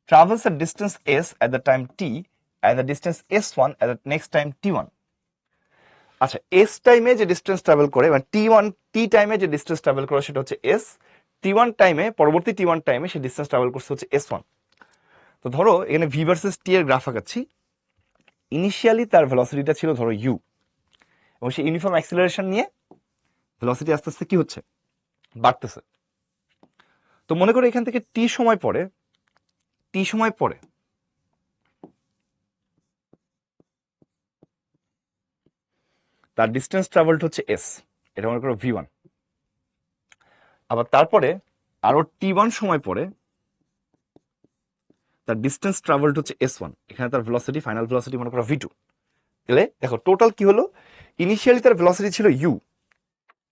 travels a distance s at the time t and the distance s1 at the next time t1। আচ্ছা, s টাইমে যে distance travel করে, মানে t টাইমে যে distance travel করে সেটা হচ্ছে s, t1 টাইমে, পরবর্তী t1 টাইমে সে ডিসটেন্স ট্রাভেল করছে হচ্ছে s1। তো ধরো এখানে v ভার্সেস t এর গ্রাফ আঁকাচ্ছি। ইনিশিয়ালি তার ভেলোসিটিটা ছিল ধরো u, এবং সে ইউনিফর্ম অ্যাক্সিলারেশন নিয়ে ভেলোসিটি আস্তে আস্তে কি হচ্ছে, বাড়তেছে। তো মনে করো এখান থেকে t সময় পরে তার ডিস্টেন্স ট্রাভেলড হচ্ছে s, এটা মনে করো v1। আবার তারপরে আরো t1 সময় পরে তার ডিস্টেন্স ট্রাভেলড হচ্ছে s1, এখানে তার ভেলোসিটি, ফাইনাল ভেলোসিটি মনে করো v2। তাহলে দেখো টোটাল কি হলো, ইনিশিয়ালি তার ভেলোসিটি ছিল u,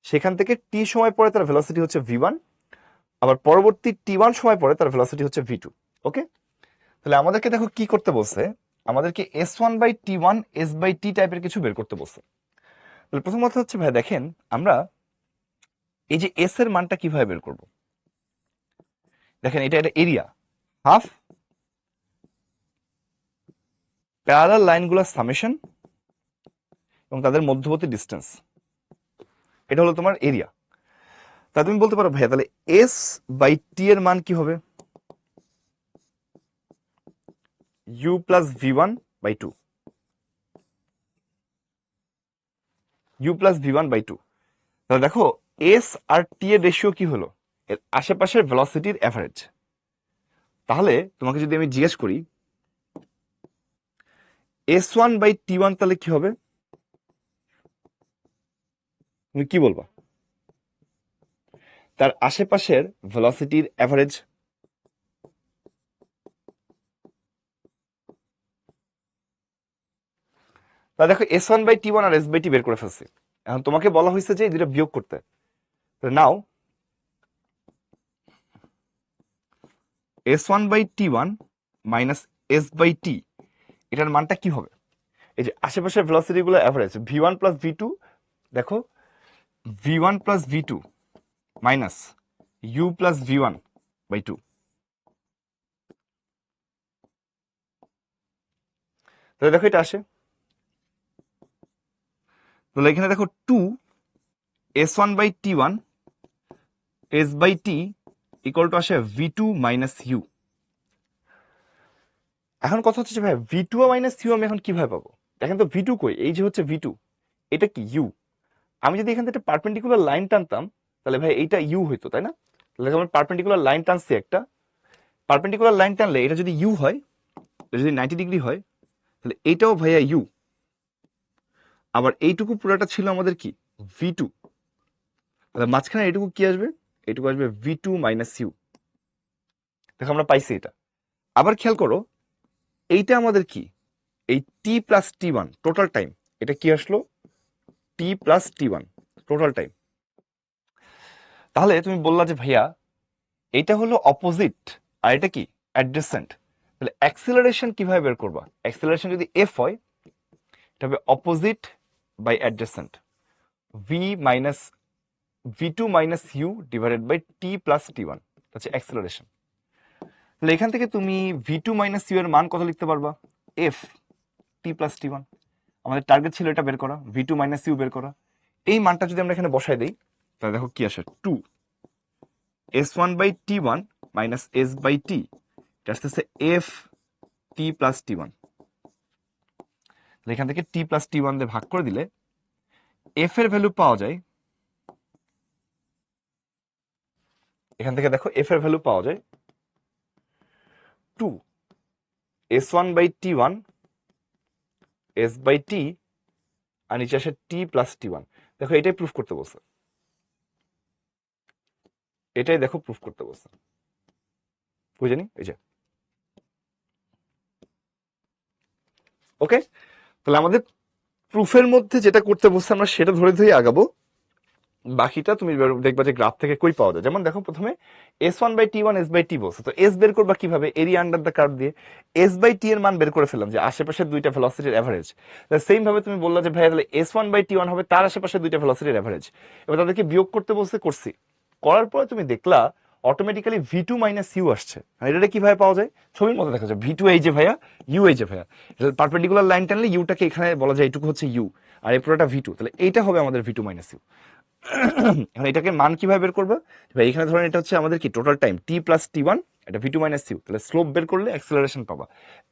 সেখান থেকে t সময় পরে তার ভেলোসিটি হচ্ছে v1, আবার পরবর্তী t1 সময় পরে তার ভেলোসিটি হচ্ছে v2। ওকে, তাহলে আমাদেরকে দেখো কি করতে বলছে, আমাদেরকে s1/t1 s/t টাইপের কিছু বের করতে বলছে। তাহলে প্রথম কথা হচ্ছে ভাই দেখেন আমরা এই যে s এর মানটা কিভাবে বের করব। দেখেন এটা এরিয়া, হাফ প্যারালাল লাইনগুলোর সামেশন এবং তাদের মধ্যবর্তী ডিস্টেন্স, এটা হলো তোমার এরিয়া। তা তুমি বলতে পারো ভাইয়া তাহলে s/t এর মান কি হবে, u plus v1/2, u plus v1/2। তাহলে দেখো s আর t এর রেশিও কি হলো, এর আশেপাশের ভেলোসিটির অ্যাভারেজ। তাহলে তোমাকে যদি আমি জিজ্ঞেস করি s1/t1 তাহলে কি হবে, তুমি কি বলবা, তার আশেপাশের ভেলোসিটির অ্যাভারেজ। তা দেখো s1/t1 আর s/t বের করে ফেলছি, এখন তোমাকে বলা হয়েছে যে এই দুটো বিয়োগ করতে। নাও s1/t1 মাইনাস s/t, এটার মানটা কি হবে, এই যে আশেপাশের ভেলোসিটি গুলো অ্যাভারেজ v1 প্লাস v2, দেখো v1 plus v2 minus u plus v1/2। তাহলে দেখো এটা আসে, তাহলে এখানে দেখো 2 s1/t1 s/t ইকুয়াল টু আসে v2 মাইনাস u। এখন কথা হচ্ছে ভাই v2 মাইনাস u আমি এখন কিভাবে পাবো, দেখেন তো v2 কই, এই যে হচ্ছে v2, এটা কি u। আমি যদি এখান থেকে পারপেন্ডিকুলার লাইন টানতাম তাহলে ভাই এইটা u হইতো, তাই না। তাহলে আমরা পারপেন্ডিকুলার লাইন টানছি একটা, পারপেন্ডিকুলার লাইন টানলে এটা যদি u হয়, এটা যদি 90 ডিগ্রি হয়, তাহলে এইটাও ভাইয়া u। আবার এইটুকু পুরাটা ছিল আমাদের কি v2, তাহলে মাঝখানে এইটুকু কি আসবে, এইটুকু আসবে v2 মাইনাস u। দেখো আমরা পাইছি এটা। আবার খেয়াল করো এইটা আমাদের কি, এই t plus t1 total time, এটা কি আসলো t plus t1 total time. তাহলে তুমি বললা যে ভাইয়া এটা হলো অপোজিট আর এটা কি অ্যাডজেসেন্ট, তাহলে অ্যাক্সিলারেশন কিভাবে বের করবা, অ্যাক্সিলারেশন যদি f হয় এটা হবে opposite by adjacent, v minus v2 minus u divided by t plus t1 হচ্ছে অ্যাক্সিলারেশন। তাহলে এখান থেকে তুমি v2 মাইনাস u এর মান কত লিখতে পারবা, f t প্লাস t1। আমাদের টার্গেট ছিল এটা বের করা, v2 মাইনাস ইউ বের করা। এই মানটা যদি আমরা এখানে বসাই দিই তাহলে দেখো কি আসে, 2 s1 by t1 minus s by t, এটা আসতেছে f t প্লাস t1। এখান থেকে t প্লাস t1 দিয়ে ভাগ করে দিলে f এর ভ্যালু পাওয়া যায়, এখান থেকে দেখো f এর ভ্যালু পাওয়া যায় 2 s1 by t1 s by t, আর নিচে আসে t প্লাস t1। দেখো এটাই প্রুফ করতে বলছে, এটাই দেখো প্রুফ করতে বলছে, বুঝেনি? এই যে ওকে, তাহলে আমাদের প্রুফের মধ্যে যেটা করতে বলছে আমরা সেটা ধরে ধরে আগাবো, বাকিটা তুমি দেখবা যে গ্রাফ থেকে কই পাওয়া যায়। যেমন দেখো প্রথমে s1 by t1 s by t বলছে, তো s বের করবা কিভাবে, এরিয়া আন্ডার দ্য কার্ভ দিয়ে s বাই t এর মান বের করে ফেললাম, যে আশেপাশের দুইটা ভেলোসিটির এভারেজ। সেম ভাবে তুমি বললা যে ভাইয়া তাহলে s1 বাই t1 হবে তার আশেপাশে দুইটা ভেলোসিটির এভারেজ, এবার তাদেরকে বিয়োগ করতে বলছে, করছি, করার পরে তুমি দেখলা অটোমেটিক্যালি v2 মাইনাস ইউ আসছে। আর এটা কিভাবে পাওয়া যায়, ছবির মধ্যে দেখা যায় v2 এই যে ভাইয়া, ইউ এই যে ভাইয়া, পারপেন্ডিকুলার লাইন টানলে ইউটাকে এখানে বলা যায় এইটুকু হচ্ছে ইউ, আর এই পুরোটা v2, তাহলে এইটা হবে আমাদের v2 মাইনাস ইউ। এখন এটাকে মান কিভাবে বের করবো, এখানে ধরেন এটা হচ্ছে আমাদের কি total time t plus t1, এটা v2 মাইনাস ইউ, তাহলে স্লোপ বের করলে অ্যাক্সেলারেশন পাবা,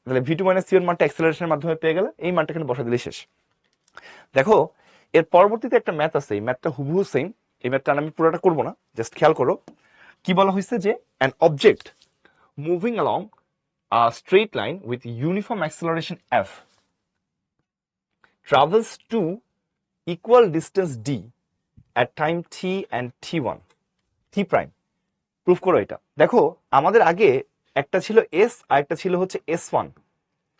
তাহলে v2 মাইনাস ইউ এর মানটা অ্যাক্সেলারেশনের মাধ্যমে পেয়ে গেলে এই মানটা এখানে বসা দিলে শেষ। দেখো এর পরবর্তীতে একটা ম্যাথ আছে, এই ম্যাথটা হুবহু সেম, এই ম্যাথটা আমি পুরোটা করবো না, জাস্ট খেয়াল করো কি বলা হয়েছে, যে an object moving along a straight line with uniform acceleration f travels to equal distance d at time t and t1 t prime, proof করো এটা। দেখো আমাদের আগে একটা ছিল s আর একটা ছিল হচ্ছে s1,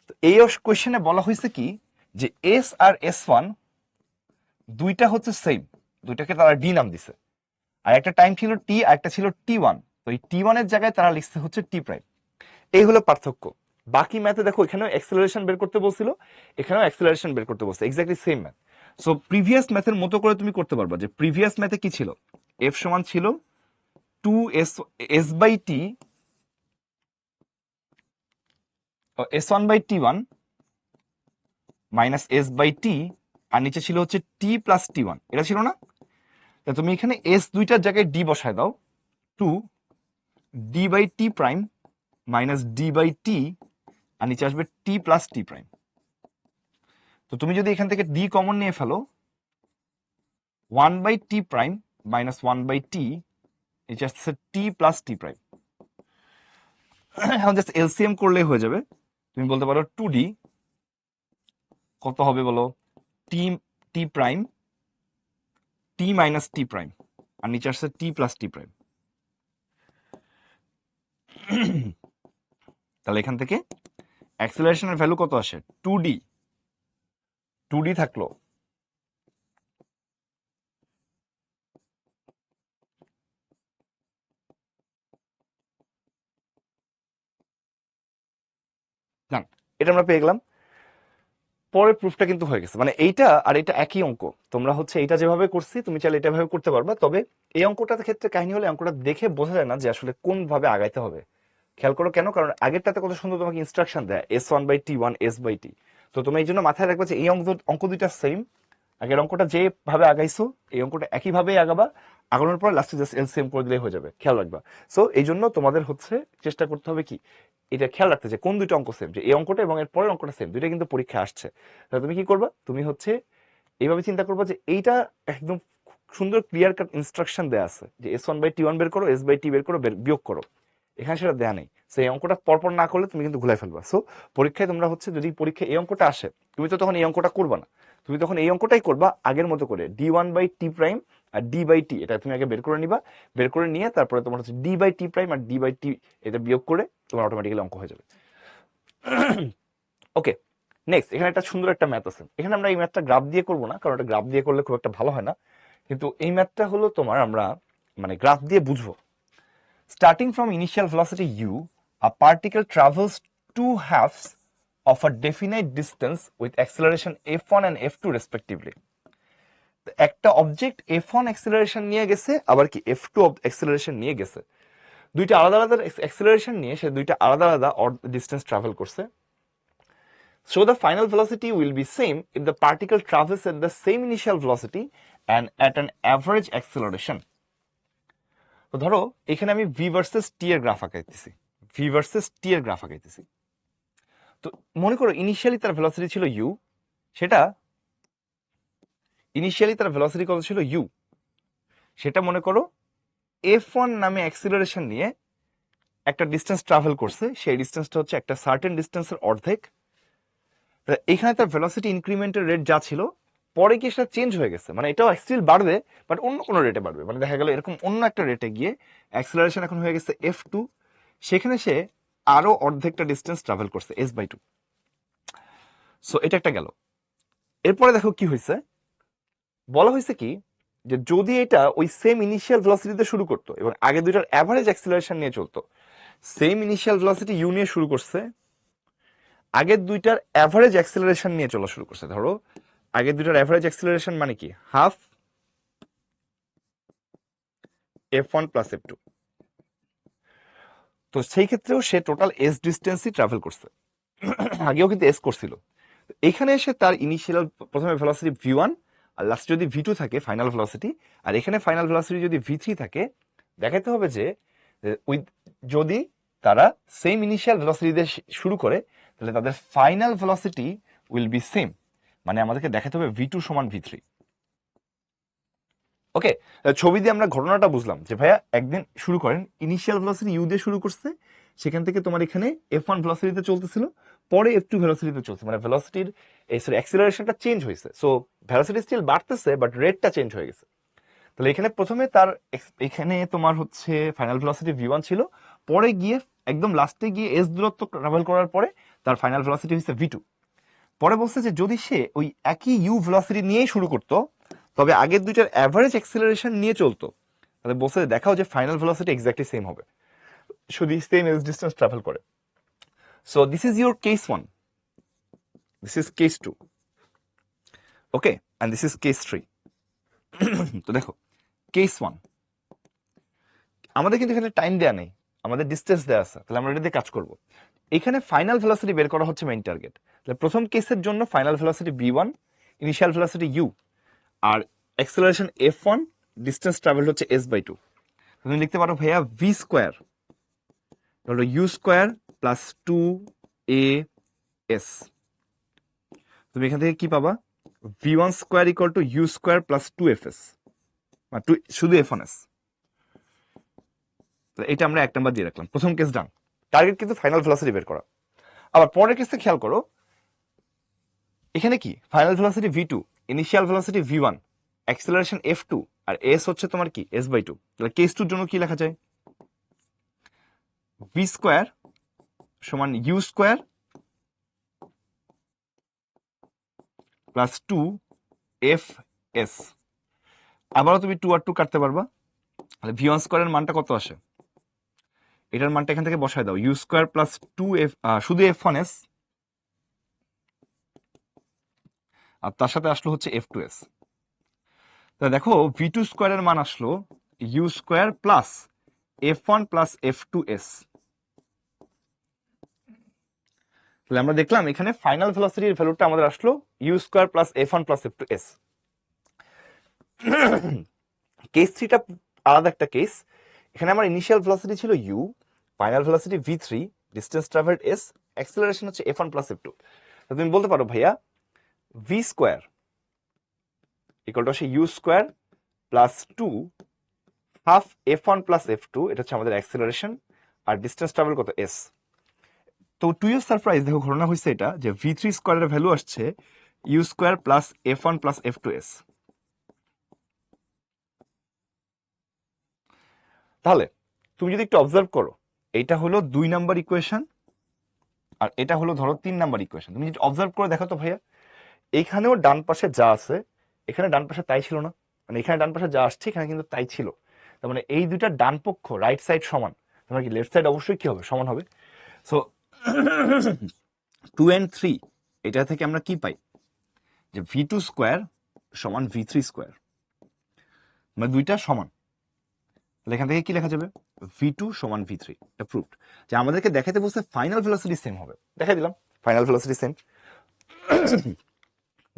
তো এই কোশ্চেনে বলা হয়েছে কি যে s আর s1 দুইটা হচ্ছে সেম, দুইটাকে তারা d নাম দিছে, আর একটা টাইম ছিল t আর একটা ছিল t1, তো এই t1 এর জায়গায় তারা লিখছে হচ্ছে t প্রাইম। এই হলো পার্থক্য। বাকি ম্যাথে দেখো এখানেও অ্যাক্সেলারেশন বের করতে বলছিল, এখানেও অ্যাক্সেলারেশন বের করতে বলছে, exactly same math. So previous ম্যাথের মতো করে তুমি করতে পারবা, যে প্রিভিয়াস ম্যাথে কি ছিল, f সমান ছিল 2s s by t s1 by t1 minus s by t, আর নিচে ছিল হচ্ছে t প্লাস t1, এটা ছিল না? তা তুমি এখানে s দুইটার জায়গায় d বসায় দাও, 2 d by t prime minus d by t, আর নিচে আসবে t প্লাস t প্রাইম। তো তুমি যদি এখান থেকে d কমন নিয়ে ফেলো, 1 by t prime minus 1 by t, নিচে আসছে t প্লাস t প্রাইম। এখন জাস্ট এলসিএম করলে হয়ে যাবে, তুমি বলতে পারো 2d কত হবে বলো, t t prime t minus t prime, আর নিচে আসছে t প্লাস t প্রাইম। তাহলে এখান থেকে অ্যাক্সেলারেশনের ভ্যালু কত আসে, 2d, 2d থাকলো, জান এটা আমরা পেয়ে গেলাম। পরের প্রুফটা কিন্তু হয়ে গেছে, মানে এইটা আর এটা একই অঙ্ক, তোমরা হচ্ছে এটা যেভাবে করছি তুমি চাইলে এটা ভাবে করতে পারবা, তবে এই অঙ্কটার ক্ষেত্রে কাহিনী হলে অঙ্কটা দেখে বোঝা যায় না যে আসলে কোন ভাবে আগাইতে হবে। খেয়াল করো কেন, কারণ আগেরটাতে কত সুন্দর তোমাকে ইনস্ট্রাকশন দেয় s1 by t1 s by t, তো তুমি এই জন্য মাথায় রাখবা যে এই অঙ্ক দুইটা সেম, আগের অঙ্কটা যেভাবে আগাইছো এই অঙ্কটা একইভাবেই আগাবা, আগানোর পর লাস্টে জাস্ট এলসিএম করে দিলেই হয়ে যাবে, খেয়াল রাখবা। সো এই জন্য তোমাদের হচ্ছে চেষ্টা করতে হবে কি, এটা খেয়াল রাখতে যে কোন দুইটা অঙ্ক সেম, যে এই অঙ্কটা এবং এর পরের অঙ্কটা সেম, দুইটা কিন্তু পরীক্ষা আসছে। তাহলে তুমি কি করবা, তুমি হচ্ছে এইভাবে চিন্তা করবা যে এইটা একদম সুন্দর ক্লিয়ার কাট ইনস্ট্রাকশন দেয়া আছে যে s1 বাই t1 বের করো, s বাই t বের করো, বিয়োগ করো, এখানে সেটা দেয়া নেই। সো এই অঙ্কটা পরপর না করলে তুমি কিন্তু ভুলাই ফেলবা। সো পরীক্ষায় তোমরা হচ্ছে যদি পরীক্ষায় এই অঙ্কটা আসে, তুমি তো তখন এই অঙ্কটা করবা না, তুমি তখন এই অঙ্কটাই করবা আগের মতো করে, d1 বাই t প্রাইম আর d বাই t, এটা তুমি আগে বের করে নিবা, বের করে নিয়ে তারপরে তোমার হচ্ছে d বাই t প্রাইম আর d বাই t এটা বিয়োগ করে তোমার অটোমেটিক্যালি অঙ্ক হয়ে যাবে। ওকে, নেক্সট এখানে একটা সুন্দর একটা ম্যাথ আছে, এখানে আমরা এই ম্যাথটা গ্রাফ দিয়ে করবো না, কারণ এটা গ্রাফ দিয়ে করলে খুব একটা ভালো হয় না, কিন্তু এই ম্যাথটা হলো তোমার আমরা মানে গ্রাফ দিয়ে বুঝবো। Starting from initial velocity u, a particle travels two halves of a definite distance with acceleration f1 and f2 respectively. একটা অবজেক্ট f1 অ্যাক্সেলারেশন নিয়ে গেছে, আবার কি f2 অ্যাক্সেলারেশন নিয়ে গেছে, দুইটা আলাদা আলাদা অ্যাক্সেলারেশন নিয়ে সে দুইটা আলাদা আলাদা ডিস্টেন্স ট্রাভেল করছে। So the final velocity will be same if the particle travels at the same initial velocity and at an average acceleration. তো ধরো এখানে আমি v ভার্সেস t এর গ্রাফ আঁকাইতেছি, v ভার্সেস t এর গ্রাফ আঁকাইতেছি। তো মনে করো ইনিশিয়ালি তার ভেলোসিটি ছিল u, সেটা ইনিশিয়ালি তার ভেলোসিটি কত ছিল u, সেটা মনে করো f1 নামে অ্যাক্সিলারেশন নিয়ে একটা ডিস্টেন্স ট্রাভেল করছে, সেই ডিস্টেন্সটা হচ্ছে একটা সার্টেন ডিস্টেন্সের অর্ধেক। এখানে তার ভেলোসিটি ইনক্রিমেন্টের রেট যা ছিল, পরে কি সেটা চেঞ্জ হয়ে গেছে, মানে এটাও স্টিল বাড়বে বাট অন্য কোনো রেটে বাড়বে, মানে দেখা গেল এরকম অন্য একটা রেটে গিয়ে অ্যাক্সিলারেশন এখন হয়ে গেছে f2, সেখানে সে আরো অর্ধেকটা ডিস্টেন্স ট্রাভেল করছে s/2। সো এটা একটা গেল। এরপরে দেখো কি হয়েছে, বলা হয়েছে কি যে যদি এটা ওই সেম ইনিশিয়াল ভেলোসিটিতে শুরু করতো এবং আগে দুইটার অ্যাভারেজ অ্যাক্সিলারেশন নিয়ে চলতো, সেম ইনিশিয়াল ভেলোসিটি u নিয়ে শুরু করছে, আগের দুইটার অ্যাভারেজ অ্যাক্সিলারেশন নিয়ে চলা শুরু করছে। ধরো আগের দুইটার অ্যাভারেজ অ্যাক্সিলারেশন মানে কি, হাফ f1 প্লাস f2। তো সেই ক্ষেত্রেও সে টোটাল s ডিস্টেন্সই ট্রাভেল করছে, আগেও কিন্তু s করছিল। এখানে এসে তার ইনিশিয়াল প্রথমে ভেলোসিটি v1 আর লাস্ট যদি v2 থাকে ফাইনাল ভেলোসিটি, আর এখানে ফাইনাল ভেলোসিটি যদি v3 থাকে, দেখাতে হবে যে ওই যদি তারা সেম ইনিশিয়াল ভেলোসিটি দিয়ে শুরু করে তাহলে তাদের final velocity will be same, মানে আমাদেরকে দেখাতে হবে v2 সমান v3। ওকে, ছবি দিয়ে আমরা ঘটনাটা বুঝলাম যে ভাইয়া একদিন শুরু করেন ইনিশিয়াল ভেলোসিটি u দিয়ে শুরু করছে, সেখান থেকে তোমার এখানে f1 ভেলোসিটিতে চলতেছিল, পরে f2 ভেলোসিটিতে চলছে, মানে ভেলোসিটির অ্যাক্সিলারেশনটা চেঞ্জ হয়েছে। সো ভেলোসিটি স্টিল বাড়তেছে বাট রেটটা চেঞ্জ হয়ে গেছে। তাহলে এখানে প্রথমে তার এখানে তোমার হচ্ছে ফাইনাল ভেলোসিটি v1 ছিল, পরে গিয়ে একদম লাস্টে গিয়ে s দূরত্ব ট্রাভেল করার পরে তার ফাইনাল ভেলোসিটি হচ্ছে v2। পরে বলছে যে যদি সে ওই একই u ভেলোসিটি নিয়েই শুরু করতো তবে আগের দুইটার অ্যাভারেজ অ্যাক্সিলারেশন নিয়ে চলতো, তাহলে বলছে দেখাও যে ফাইনাল ভেলোসিটি এক্স্যাক্টলি সেম হবে, শুধু সেম s ডিস্টেন্স ট্রাভেল করে। So this is your case 1, this is case 2, okay, and this is case 3। তো দেখো কেস 1, আমাদের কিন্তু এখানে টাইম দেয়া নেই, আমাদের ডিস্টেন্স দেওয়া আছে, তাহলে আমরা এটা দিয়ে কাজ করব। এখানে ফাইনাল ভেলোসিটি বের করা হচ্ছে মেইন টার্গেট। তাহলে প্রথম কেসের জন্য final velocity v1, initial velocity u, আর অ্যাক্সিলারেশন f1, ডিস্টেন্স ট্রাভেল হচ্ছে s/2। তুমি লিখতে পারো ভাইয়া v স্কোয়ার হলো u স্কোয়ার প্লাস 2as। তুমি এখান থেকে কি পাবা, v1 square equal to u square plus 2fs, মানে শুধু f1s। এটা আমরা 1 নাম্বার দিয়ে রাখলাম, প্রথম কেস ডান। টার্গেট কিন্তু ফাইনাল ভেলোসিটি বের করা। আবার পরের কেসে খেয়াল করো, এখানে কি final velocity v2, initial velocity v1, acceleration f2, আর s হচ্ছে তোমার কি s/2। তাহলে কেস 2 এর জন্য কি লেখা যায়, v স্কোয়ার সমান u স্কোয়ার প্লাস 2fs। আবারও তুমি 2 আর 2 কাটতে পারবা, তাহলে v1 স্কোয়ারের মানটা কত আসে, এটার মানটা এখান থেকে বসায় দাও, u স্কোয়ার প্লাস 2f, শুধু f1s, আর তার সাথে আসলো হচ্ছে f2s। তাহলে দেখো v2 স্কোয়ারের মান আসলো u square plus f1 plus f2s। তাহলে আমরা দেখলাম এখানে ফাইনাল ভেলোসিটির ভ্যালুটা আমাদের আসলো u square plus f1 plus f2s। Case 3টা আলাদা একটা কেস, এখানে আমার ইনিশিয়াল ভেলোসিটি ছিল u, final velocity v3, distance travelled s, acceleration হচ্ছে f1 প্লাস f2। তুমি বলতে পারো ভাইয়া v স্কোয়ার ইকুয়াল টু আসে u square plus 2 half f1 plus f2, এটা হচ্ছে আমাদের অ্যাক্সিলারেশন, আর ডিস্টেন্স ট্রাভেল কত s। তো টু ইয়ার সারপ্রাইজ দেখো ঘটনা হয়েছে এটা যে v3 স্কোয়ারের ভ্যালু আসছে u square plus f1 plus f2s। তাহলে তুমি যদি একটু অবজার্ভ করো, এটা হলো 2 নাম্বার ইকুয়েশন আর এটা হলো ধরো 3 নাম্বার ইকুয়েশন। তুমি যদি অবজার্ভ করে দেখো তো ভাইয়া, এখানেও ডান পাশে যা আছে এখানে ডান পাশে তাই ছিল না, মানে এখানে ডান পাশে যা আসছে এখানে কিন্তু তাই ছিল। তার মানে এই দুইটা ডান পক্ষ রাইট সাইড সমান, তোমার কি লেফট সাইড অবশ্যই কি হবে, সমান হবে। সো 2 and 3 এটা থেকে আমরা কি পাই, যে v2 স্কোয়ার সমান v3 স্কোয়ার, মানে দুইটা সমান। তাহলে এখান থেকে কি লেখা যাবে, v2 সমান v3, এটা প্রুভড। যে আমাদেরকে দেখাতে বলছে ফাইনাল ভেলোসিটি সেম হবে, দেখাই দিলাম ফাইনাল ভেলোসিটি সেম।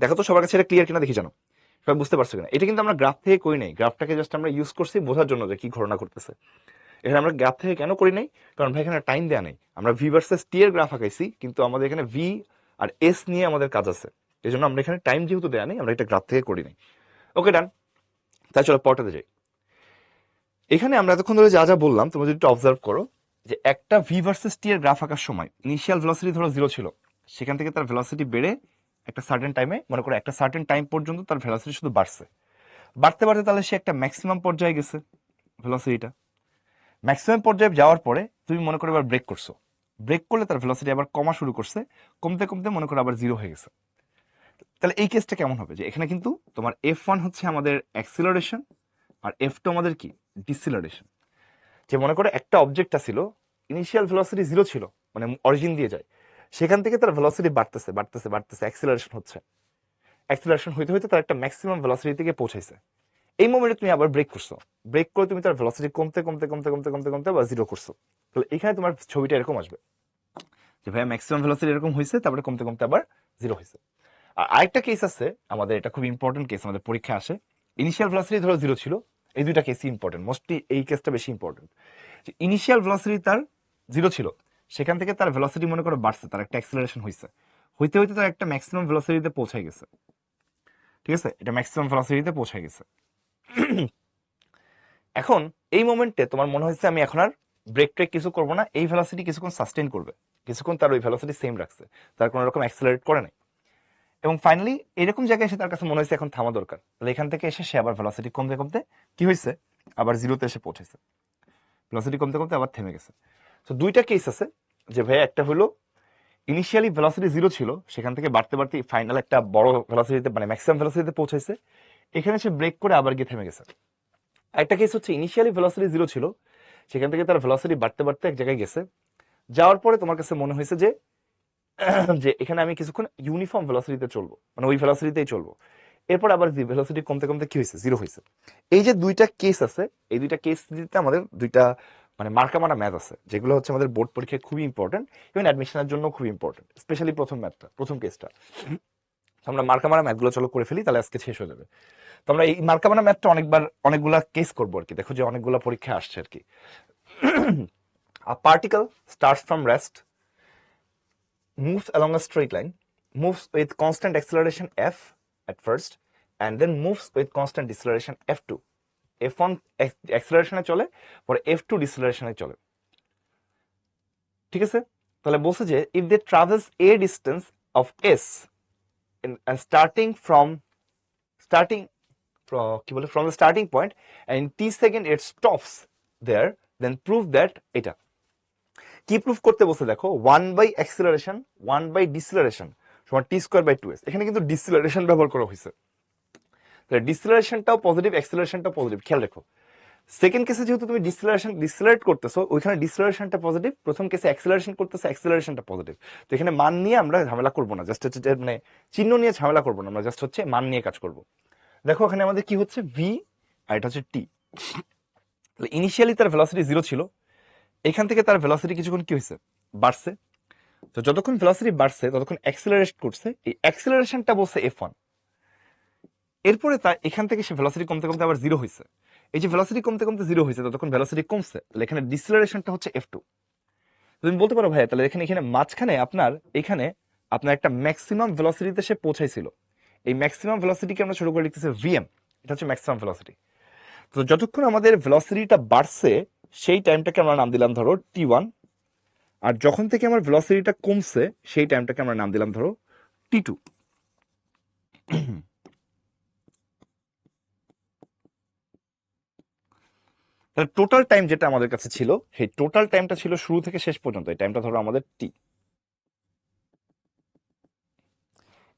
দেখো তো সবার কাছে এটা ক্লিয়ার কিনা দেখি জানো, সবাই বুঝতে পারছো কিনা। এটা কিন্তু আমরা গ্রাফ থেকে করি নাই, গ্রাফটাকে জাস্ট আমরা ইউজ করছি বোঝার জন্য যে কি ঘটনা ঘটতেছে। এখানে আমরা গ্রাফ থেকে কেন করি নাই, কারণ ভাই এখানে টাইম দেওয়া নেই। আমরা ভি ভার্সেস টি এর গ্রাফ আঁকাইছি, কিন্তু আমাদের এখানে ভি আর এস নিয়ে আমাদের কাজ আছে, এই জন্য আমরা এখানে টাইম যেহেতু দেওয়া নেই আমরা এটা গ্রাফ থেকে করি নাই। ওকে ডান, তাই চলো পরটাতে যাই। এখানে আমরা এতক্ষণ ধরে যা যা বললাম তোমরা যদি একটু অবজার্ভ করো, যে একটা ভি ভার্সেস টি এর গ্রাফ আঁকার সময় ইনিশিয়াল ভেলোসিটি ধরো 0 ছিল, সেখান থেকে তার ভেলোসিটি বেড়ে একটা সার্টেন টাইমে, মনে করো একটা সার্টেন টাইম পর্যন্ত তার ভেলোসিটি শুধু বাড়ছে, বাড়তে বাড়তে তাহলে সে একটা ম্যাক্সিমাম পর্যায়ে গেছে ভেলোসিটিটা। ম্যাক্সিমাম পর্যায়ে যাওয়ার পরে তুমি মনে করো এবার ব্রেক করছো, ব্রেক করলে তার ভেলোসিটি আবার কমা শুরু করছে, কমতে কমতে মনে করো আবার 0 হয়ে গেছে। তাহলে এই কেসটা কেমন হবে, যে এখানে কিন্তু তোমার F1 হচ্ছে আমাদের অ্যাক্সিলারেশন আর F2 আমাদের কি ডিসিলারেশন। যে মনে করো একটা অবজেক্টটা ছিল, ইনিশিয়াল ভেলোসিটি 0 ছিল, মানে অরিজিন দিয়ে যায়, সেখান থেকে তার ভেলোসিটি বাড়তেছে বাড়তেছে বাড়তেছে, অ্যাক্সিলারেশন হচ্ছে, অ্যাক্সিলারেশন হইতে হইতে তার একটা ম্যাক্সিমাম ভেলোসিটি থেকে পৌঁছাইছে। এই মোমেন্টে তুমি আবার ব্রেক করছো, ব্রেক করে তুমি তার ভেলোসিটি কমতে কমতে কমতে কমতে কমতে কমতে আবার 0 করছো। তাহলে এখানে তোমার ছবিটা এরকম আসবে যে ভাইয়া ম্যাক্সিমাম ভেলোসিটি এরকম হয়েছে, তারপরে কমতে কমতে আবার 0 হয়েছে। আর আরেকটা কেস আছে আমাদের, এটা খুব ইম্পর্টেন্ট কেস, আমাদের পরীক্ষায় আসে। ইনিশিয়াল ভেলোসিটি ধরো 0 ছিল, এই দুইটা কেসই ইম্পর্টেন্ট, মোস্টলি এই কেসটা বেশি ইম্পর্টেন্ট। যে ইনিশিয়াল ভেলোসিটি তার 0 ছিল, সেখান থেকে তার ভেলোসিটি মনে করো বাড়ছে, তার একটা অ্যাক্সিলারেশন হয়েছে, হইতে হইতে তার একটা ম্যাক্সিমাম ভেলোসিটিতে পৌঁছে গেছে। ঠিক আছে, এটা ম্যাক্সিমাম ভেলোসিটিতে পৌঁছে গেছে। এখন এই মোমেন্টে তোমার মনে হয়েছে আমি এখন আর ব্রেক ট্রেক কিছু করবো না, এই ভেলোসিটি কিছুক্ষণ সাস্টেন করবে, কিছুক্ষণ তার ওই ভেলোসিটি সেম রাখছে, তার কোনো রকম অ্যাক্সিলারেট করে নাই। এবং ফাইনালি এরকম জায়গায় এসে তার কাছে মনে হয়েছে এখন থামা দরকার, তাহলে এখান থেকে এসে সে আবার ভেলোসিটি কমতে কমতে কি হয়েছে, আবার 0-তে এসে পৌঁছেছে, ভেলোসিটি কমতে কমতে আবার থেমে গেছে। তো দুইটা কেস আছে, যে ভাই একটা হলো ইনিশিয়ালি ভেলোসিটি 0 ছিল, সেখান থেকে বাড়তে বাড়তে ফাইনাল একটা বড় ভেলোসিটিতে মানে ম্যাক্সিমাম ভেলোসিটিতে পৌঁছাইছে, এখানে সে ব্রেক করে আবার গিয়ে থেমে গেছে। একটা কেস হচ্ছে ইনিশিয়ালি ভেলোসিটি 0 ছিল, সেখান থেকে তার ভেলোসিটি বাড়তে বাড়তে এক জায়গায় গেছে, যাওয়ার পরে তোমার কাছে মনে হয়েছে যে যে এখানে আমি কিছুক্ষণ ইউনিফর্ম ভেলোসিটিতে চলবো, মানে ওই ভেলোসিটিতেই চলবো, এরপর আবার ভেলোসিটি কমতে কমতে কি হয়েছে, 0 হয়েছে। এই যে দুইটা কেস আছে, এই দুইটা কেস দিতে আমাদের দুইটা মানে মার্কা মারা ম্যাথ আছে, যেগুলো হচ্ছে আমাদের বোর্ড পরীক্ষায় খুবই ইম্পর্টেন্ট, ইভেন অ্যাডমিশনের জন্য খুবই ইম্পর্টেন্ট, স্পেশালি প্রথম ম্যাথটা, প্রথম কেসটা। আমরা মার্কা মারা ম্যাথগুলো চলো করে ফেলি, তাহলে আজকে শেষ হয়ে যাবে। তো আমরা এই মার্কা মারা ম্যাথটা অনেকবার অনেকগুলা কেস করবো আর কি, দেখো যে অনেকগুলা পরীক্ষা আসছে আর কি। A particle starts from rest, moves along a straight line, moves with constant acceleration f at first, and then moves with constant deceleration f2. f1 অ্যাক্সিলারেশনে চলে, পরে f2 ডিসেলারেশনে চলে। ঠিক আছে, তাহলে বলছে যে if they traverse a distance of s starting কি বলে from the starting point and in t second it stops there, then prove that এটা কি প্রুফ করতে বসে, দেখো 1/acceleration 1/deceleration সমান t²/2s, এখানে কিন্তু ডিসিলারেশন ব্যবহার করা হয়েছে, তাহলে ডিসিলারেশনটাও পজিটিভ অ্যাক্সিলারেশনটাও পজিটিভ। খেয়াল রাখো সেকেন্ড কেসে যেহেতু তুমি ডিসিলারেট করতেছো, ওইখানে ডিসিলারেশনটা পজিটিভ, প্রথম কেসে অ্যাক্সিলারেশন করতেছো, অ্যাক্সিলারেশনটা পজিটিভ। তো এখানে মান নিয়ে আমরা ঝামেলা করবো না, জাস্ট হচ্ছে মানে চিহ্ন নিয়ে ঝামেলা করবো না, আমরা জাস্ট হচ্ছে মান নিয়ে কাজ করবো। দেখো এখানে আমাদের কি হচ্ছে ভি আর এটা হচ্ছে টি। ইনিশিয়ালি তার ভেলোসিটি 0 ছিল, এখান থেকে তার ভেলোসিটি কিছুক্ষণ কি হয়েছে, বাড়ছে। তো যতক্ষণ ভেলোসিটি বাড়ছে ততক্ষণ অ্যাক্সিলারেট করছে, এই অ্যাক্সিলারেশনটা বলছে f1। এরপরে তার এখান থেকে সে ভেলোসিটি কমতে কমতে আবার 0 হয়েছে, এই যে ভেলোসিটি কমতে কমতে 0 হয়েছে ততক্ষণ ভেলোসিটি কমছে, তাহলে এখানে ডিসিলারেশনটা হচ্ছে f2। তুমি বলতে পারো ভাই তাহলে এখানে এখানে মাঝখানে এখানে আপনার একটা ম্যাক্সিমাম ভেলোসিটিতে সে পৌঁছাইছিল, এই ম্যাক্সিমাম ভেলোসিটিকে আমরা ছোট করে লিখতেছি vm, এটা হচ্ছে ম্যাক্সিমাম ভেলোসিটি। তো যতক্ষণ আমাদের ভেলোসিটিটা বাড়ছে সেই টাইমটাকে আমরা নাম দিলাম ধরো t1, আর যখন থেকে আমার ভেলোসিটিটা কমছে সেই টাইমটাকে আমরা নাম দিলাম ধরো t2। তাহলে টোটাল টাইম যেটা আমাদের কাছে ছিল, সেই টোটাল টাইমটা ছিল শুরু থেকে শেষ পর্যন্ত, এই টাইমটা ধরো আমাদের টি,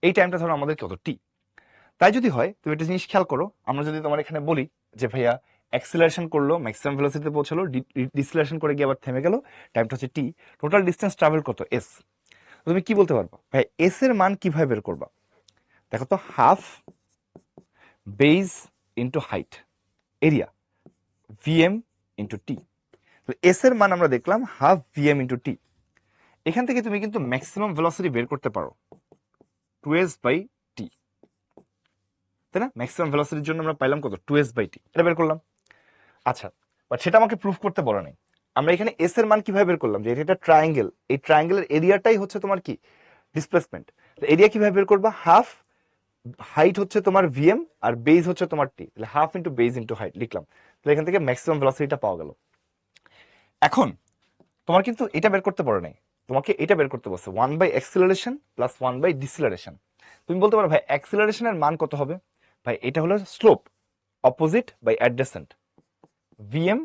এই টাইমটা ধরো আমাদের কত টি। তাই যদি হয় তুমি একটা জিনিস খেয়াল করো, আমরা যদি তোমার এখানে বলি যে ভাইয়া অ্যাক্সিলারেশন করলো, ম্যাক্সিমাম ভেলোসিটিতে পৌঁছালো, ডিসিলারেশন করে গিয়ে আবার থেমে গেল, টাইমটা হচ্ছে টি, টোটাল ডিস্টেন্স ট্রাভেল কত এস। তুমি কি বলতে পারবা ভাই এস এর মান কিভাবে বের করবা, দেখো তো half base into height area VM into T. S এর মান আমরা দেখলাম হাফ ভিএম ইন্টু টি, এখান থেকে তুমি কিন্তু ম্যাক্সিমাম ভেলোসিটি বের করতে পারো। 2s বাই টি, তাই না? ম্যাক্সিমাম ভেলোসিটির জন্য আমরা পাইলাম কত? 2s বাই টি, এটা বের করলাম। আচ্ছা, বাট সেটা আমাকে প্রুফ করতে বলে নাই। আমরা এখানে এস এর মান কিভাবে বের করলাম? যে এটা একটা ট্রায়াঙ্গেল, এই ট্রায়াঙ্গেলের এরিয়াটাই হচ্ছে তোমার কি? ডিসপ্লেসমেন্ট। এরিয়া কিভাবে বের করবা? হাফ হাইট হচ্ছে তোমার ভিএম আর বেজ হচ্ছে তোমার টি, তাহলে half into base into height লিখলাম। তাহলে এখান থেকে ম্যাক্সিমাম ভেলোসিটিটা পাওয়া গেল। এখন তোমার কিন্তু এটা বের করতে পারো নাই, তোমাকে এটা বের করতে বলছে 1 বাই অ্যাক্সিলারেশন প্লাস 1 বাই ডিসিলারেশন। তুমি বলতে পারো ভাই অ্যাক্সিলারেশনের মান কত হবে? ভাই এটা হলো slope opposite by adjacent v m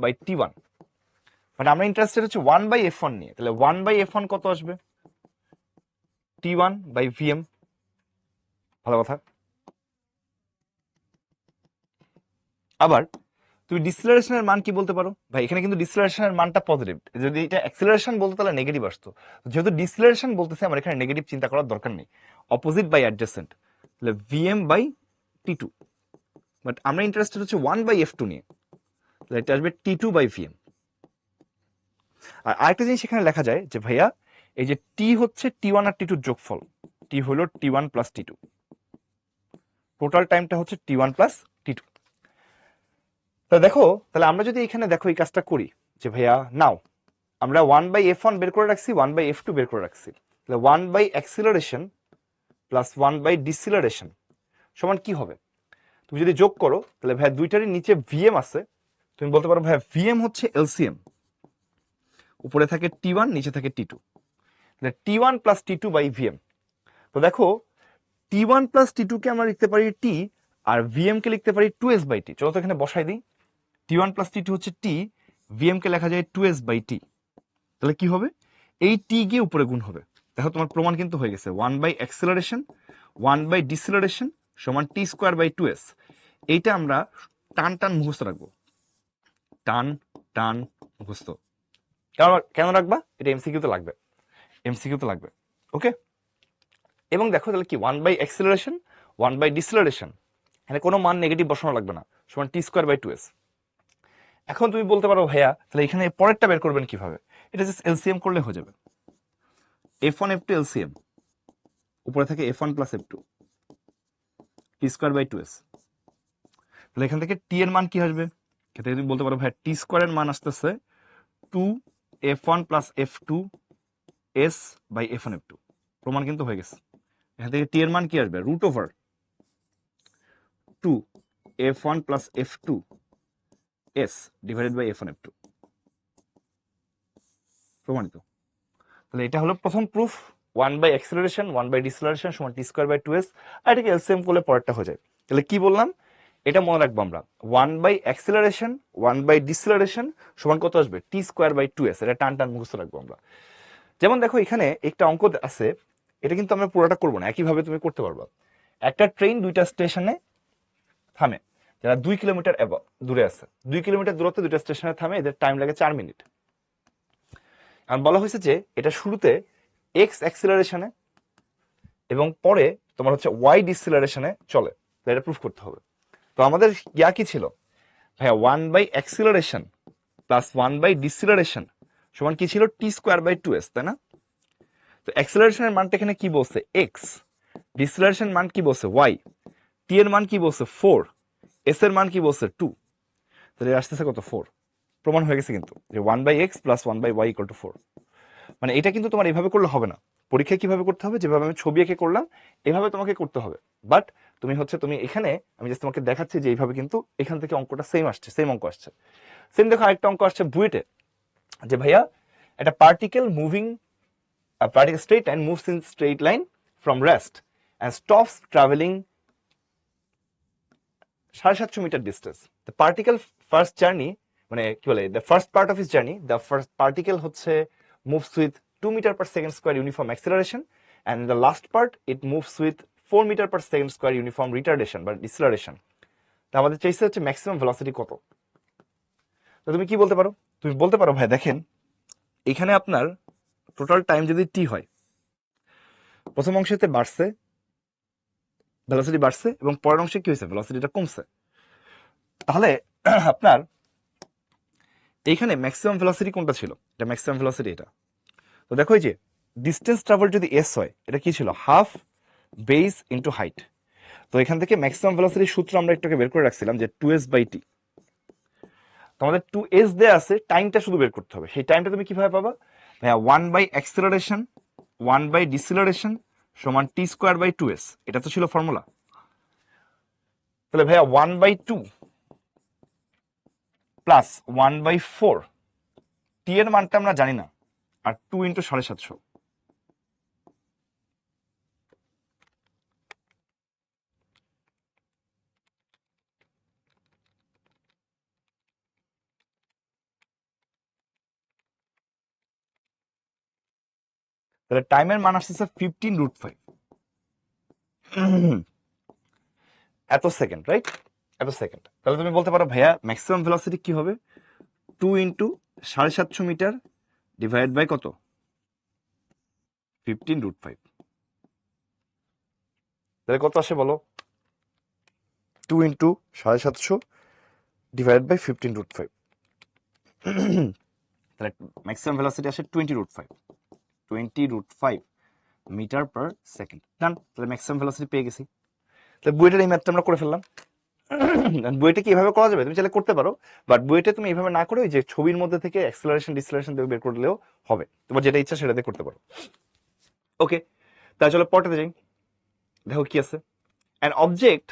by t one. মানে আমরা ইন্টারেস্টেড হচ্ছে 1 বাই এফ ওয়ান নিয়ে, তাহলে 1 বাই এফ ওয়ান কত আসবে? T one by v m. ভালো কথা। আবার তুমি ডিসিলারেশনের মান কি বলতে পারো? ভাই এখানে কিন্তু ডিসিলারেশনের মানটা পজিটিভ, যদি এটা অ্যাক্সিলারেশন বলতো তাহলে নেগেটিভ আসতো। যেহেতু ডিসিলারেশন বলতেছে আমার এখানে নেগেটিভ চিন্তা করার দরকার নেই, অপোজিট বাই অ্যাডজেসেন্ট, তাহলে v m by t two. But আমরা ইন্টারেস্টেড হচ্ছে 1 বাই এফ টু নিয়ে, তাহলে এটা আসবে টি টু বাই ভিএম। আর আরেকটা জিনিস এখানে লেখা যায় যে ভাইয়া এই যে টি হচ্ছে টি ওয়ান আর টি টুর যোগফল, টি হলো টি one plus t two, total টাইমটা হচ্ছে টি ওয়ান প্লাস টি টু। তা দেখো, তাহলে আমরা যদি এখানে দেখো এই কাজটা করি যে ভাইয়া নাও আমরা 1 বাই এফ ওয়ান বের করে রাখছি, 1 বাই এফ টু বের করে রাখছি, তাহলে 1 by acceleration plus 1 by deceleration সমান কি হবে? তুমি যদি যোগ করো তাহলে ভাইয়া দুইটারই নিচে ভিএম আছে, তুমি বলতে পারো ভাইয়া ভিএম হচ্ছে এলসিএম, উপরে থাকে টি ওয়ান নিচে থাকে টি টু, তাহলে টি one plus t two by v m. তো দেখো t one plus t two কে আমরা লিখতে পারি টি, আর ভিএম কে লিখতে পারি 2s বাই টি। চলো তো এখানে বসাই দিই, টি ওয়ান প্লাস টি টু হচ্ছে টি, ভিএম কে লেখা যায় 2s বাই টি। তাহলে কি হবে? এই টি গিয়ে উপরে গুণ হবে। দেখো তোমার প্রমাণ কিন্তু হয়ে গেছে, 1 বাই অ্যাক্সিলারেশন 1 বাই ডিসিলারেশন সমান টি স্কোয়ার বাই 2s। এইটা আমরা টান টান মুখস্থ রাখবো, টান টান মুখস্থ। কেন রাখবা? এটা এমসিকিউ তে লাগবে, এমসিকিউ তে লাগবে। ওকে, এবং দেখো তাহলে কি 1 বাই অ্যাক্সিলারেশন 1 বাই ডিসিলারেশন, এখানে কোনো মান নেগেটিভ বসানো লাগবে না, সমান টি স্কোয়ার বাই 2s। এখন তুমি বলতে পারো ভাইয়া তাহলে এখানে পরেরটা বের করবেন কিভাবে? এটা জাস্ট এলসিএম করলে হয়ে যাবে, f one f two LCM, উপরে থাকে f one plus f two t square by 2s। তাহলে এখান থেকে টি এর মান কি আসবে? এখানে তুমি বলতে পারো ভাই টি স্কোয়ারের মান আসতেছে 2 f one plus f two S by f one f two. প্রমাণ কিন্তু হয়ে গেছে। এখান থেকে টি এর মান কি আসবে? Root over 2 f one plus f two s divided by f one f two. প্রমাণিত। তাহলে এটা হলো প্রথম proof, 1 by acceleration 1 by deceleration সমান টি স্কোয়ার বাই 2s। আর এটাকে এলসিএম করলে পরেরটা হয়ে যায়। তাহলে কি বললাম? এটা মনে রাখবো আমরা, 1 বাই অ্যাক্সিলারেশন 1 বাই ডিসিলারেশন সমান কত আসবে? টি স্কোয়ার বাই 2s। এটা টান টান মুখস্থ রাখবো আমরা। যেমন দেখো এখানে একটা অঙ্ক আছে, এটা কিন্তু আমরা পুরোটা করবো না, একইভাবে তুমি করতে পারবা। একটা ট্রেন দুইটা স্টেশনে থামে, যারা 2 কিলোমিটার দূরে আছে, 2 কিলোমিটার দূরত্বে দুইটা স্টেশনে থামে, এদের টাইম লাগে 4 মিনিট। আর বলা হয়েছে যে এটা শুরুতে এক্স অ্যাক্সিলারেশনে এবং পরে তোমার হচ্ছে ওয়াই ডিসিলারেশনে চলে, তো এটা প্রুফ করতে হবে। তো আমাদের ইয়া কি ছিল ভাইয়া? 1 by acceleration plus 1 by deceleration সমান কি ছিল? টি স্কোয়ার বাই 2s, তাই না? তো অ্যাক্সিলারেশনের মানটা এখানে কি বলছে? এক্স। ডিসিলারেশন মান কি বলছে? ওয়াই। টি এর মান কি বলছে? 4। এস এর মান কি বলছে? 2। তাহলে আসতেছে কত? 4। প্রমাণ হয়ে গেছে কিন্তু যে 1 by x plus 1 by y equal to 4। মানে এটা কিন্তু তোমার এইভাবে করলে হবে না, পরীক্ষায় কিভাবে করতে হবে? যেভাবে আমি ছবি এঁকে করলাম এভাবে তোমাকে করতে হবে। বাট তুমি এখানে আমি জাস্ট তোমাকে দেখাচ্ছি যে এইভাবে কিন্তু এখান থেকে অঙ্কটা সেম আসছে, সেম অঙ্ক আসছে। সেম দেখো আরেকটা অঙ্ক আসছে বুয়েটে, যে ভাইয়া একটা particle moving particle straight line moves in straight line from rest and stops travelling 750 metre distance. The particle first journey, মানে কি বলে, the first part of his journey, the first particle হচ্ছে moves with 2 meter per second square uniform acceleration, and in the last part it moves with 4 meter per second square uniform retardation বা deceleration. তা আমাদের চাইছে হচ্ছে maximum velocity কত। তো তুমি কি বলতে পারো? তুমি বলতে পারো ভাই দেখেন এখানে আপনার টোটাল টাইম যদি টি হয়, প্রথম অংশেতে বাড়ছে, ভেলোসিটি বাড়ছে, এবং পরের অংশে কি হয়েছে? ভেলোসিটিটা কমছে। তাহলে আপনার এইখানে ম্যাক্সিমাম ভেলোসিটি কোনটা ছিল? এটা ম্যাক্সিমাম ভেলোসিটি এটা। তো দেখো এই যে ডিস্টেন্স ট্রাভেল যদি এস হয়, এটা কি ছিল? Half base into height. তো এখান থেকে ম্যাক্সিমাম ভেলোসিটির সূত্র আমরা একটু বের করে রাখছিলাম যে 2s/t। তোমাদের 2s দেয়া আছে, টাইমটা শুধু বের করতে হবে। সেই টাইমটা তুমি কিভাবে পাবা? ভাইয়া 1/অ্যাক্সেলারেশন 1/ডিসেলারেশন সমান t²/2s, এটা তো ছিল ফর্মুলা। তাহলে ভাইয়া 1/2 প্লাস 1/4, টি এর মানটা আমরা জানি না, আর 2 ইন্টু 750। তাহলে টাইমের মান আসতেছে 15√5 এত সেকেন্ড, রাইট? এত সেকেন্ড। তাহলে তুমি বলতে পারো ভাইয়া ম্যাক্সিমাম ভেলোসিটি কি হবে? 2 ইন্টু 750 মিটার ডিভাইড বাই কত? 15√5। তাহলে কত আসে বলো? 2 ইন্টু 750 ডিভাইড বাই 15√5। তাহলে ম্যাক্সিমাম ভেলোসিটি আসে 20√5 মিটার পার সেকেন্ড। ডান। তাহলে ম্যাক্সিমাম ভেলোসিটি পেয়ে গেছি। তাহলে বুয়েটের এই ম্যাথটা আমরা করে ফেললাম। বুয়েটে কি এভাবে করা যাবে? তুমি চাইলে করতে পারো, বাট বুয়েটে তুমি এইভাবে না করে ওই যে ছবির মধ্যে থেকে অ্যাক্সেলারেশন ডিসেলারেশন দিয়ে বের করলেও হবে। তোমার যেটা ইচ্ছা সেটা দিয়ে করতে পারো। ওকে, তাহলে চলো পড়তে যাই। দেখো কি আছে। An object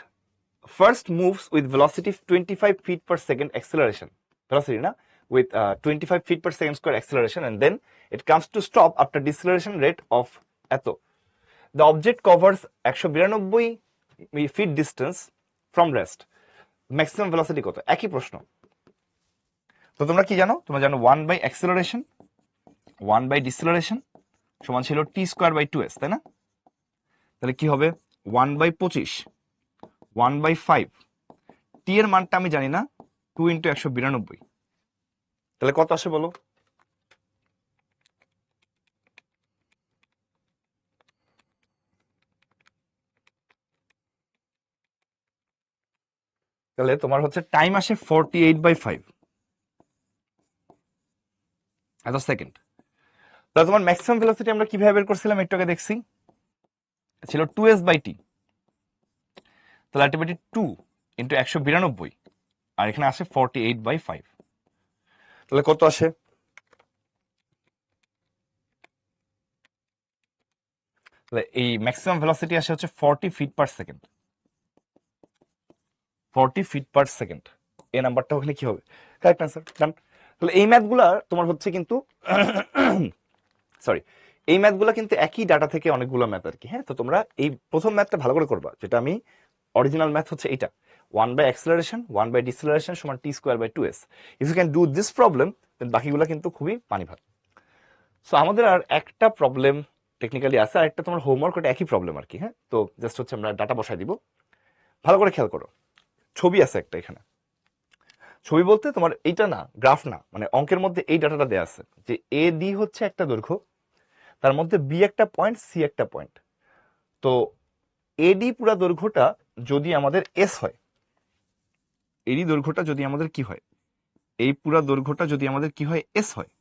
first moves with velocity 25 feet per second acceleration, velocity na, with 25 feet per second square acceleration, and then it comes to stop after deceleration rate of eto. The object covers 192 feet distance from rest. Maximum velocity কত? একই প্রশ্ন। তো তোমরা কি জানো? তোমরা জানো 1/অ্যাক্সেলারেশন deceleration সমান ছিল t²/2s, তাই না? তাহলে কি হবে? 1/25 1/5, টি এর মানটা আমি জানি না, 2 ইন্টু 192। তাহলে কত আসে বলো? তাহলে তোমার হচ্ছে টাইম আসে 48/5 এত সেকেন্ড। তাহলে তোমার ম্যাক্সিমাম ভেলোসিটি আমরা কিভাবে বের করছিলাম একটু আগে দেখছি, ছিল 2s/t। তাহলে আলটিমেটলি 2 ইন্টু 192, আর এখানে আসে 48/5। তাহলে কত আসে? তাহলে এই ম্যাক্সিমাম ভেলোসিটি আসে হচ্ছে 40 feet per second. 40 feet per second, এই নাম্বারটা ওখানে কি হবে? Correct answer. ডান। তাহলে এই ম্যাথগুলা তোমার হচ্ছে কিন্তু সরি, এই ম্যাথগুলো কিন্তু একই ডাটা থেকে অনেকগুলো ম্যাথ আর কি। হ্যাঁ, তো তোমরা এই প্রথম ম্যাথটা ভালো করে করবা, যেটা আমি অরিজিনাল ম্যাথ হচ্ছে এটা 1/অ্যাক্সেলারেশন 1/ডিসেলারেশন সমান t²/2s। If you can do this problem, then বাকিগুলো কিন্তু খুবই পানি ভাত। সো আমাদের আর একটা প্রবলেম টেকনিক্যালি আছে, আর একটা তোমার হোমওয়ার্ক, ওটা একই প্রবলেম আর কি। হ্যাঁ, তো জাস্ট হচ্ছে আমরা ডাটা বসাই দিব। ভালো করে খেয়াল করো, ছবি আছে একটা এখানে। ছবি বলতে তোমার এইটা না, গ্রাফ না, মানে অঙ্কের মধ্যে এই ডাটাটা দেওয়া আছে যে এ ডি হচ্ছে একটা দৈর্ঘ্য, তার মধ্যে বি একটা পয়েন্ট, সি একটা পয়েন্ট। তো এডি পুরা দৈর্ঘ্যটা যদি আমাদের এস হয়, এডি দৈর্ঘ্যটা যদি আমাদের কি হয়, এই পুরা দৈর্ঘ্যটা যদি আমাদের কি হয়, এস হয়।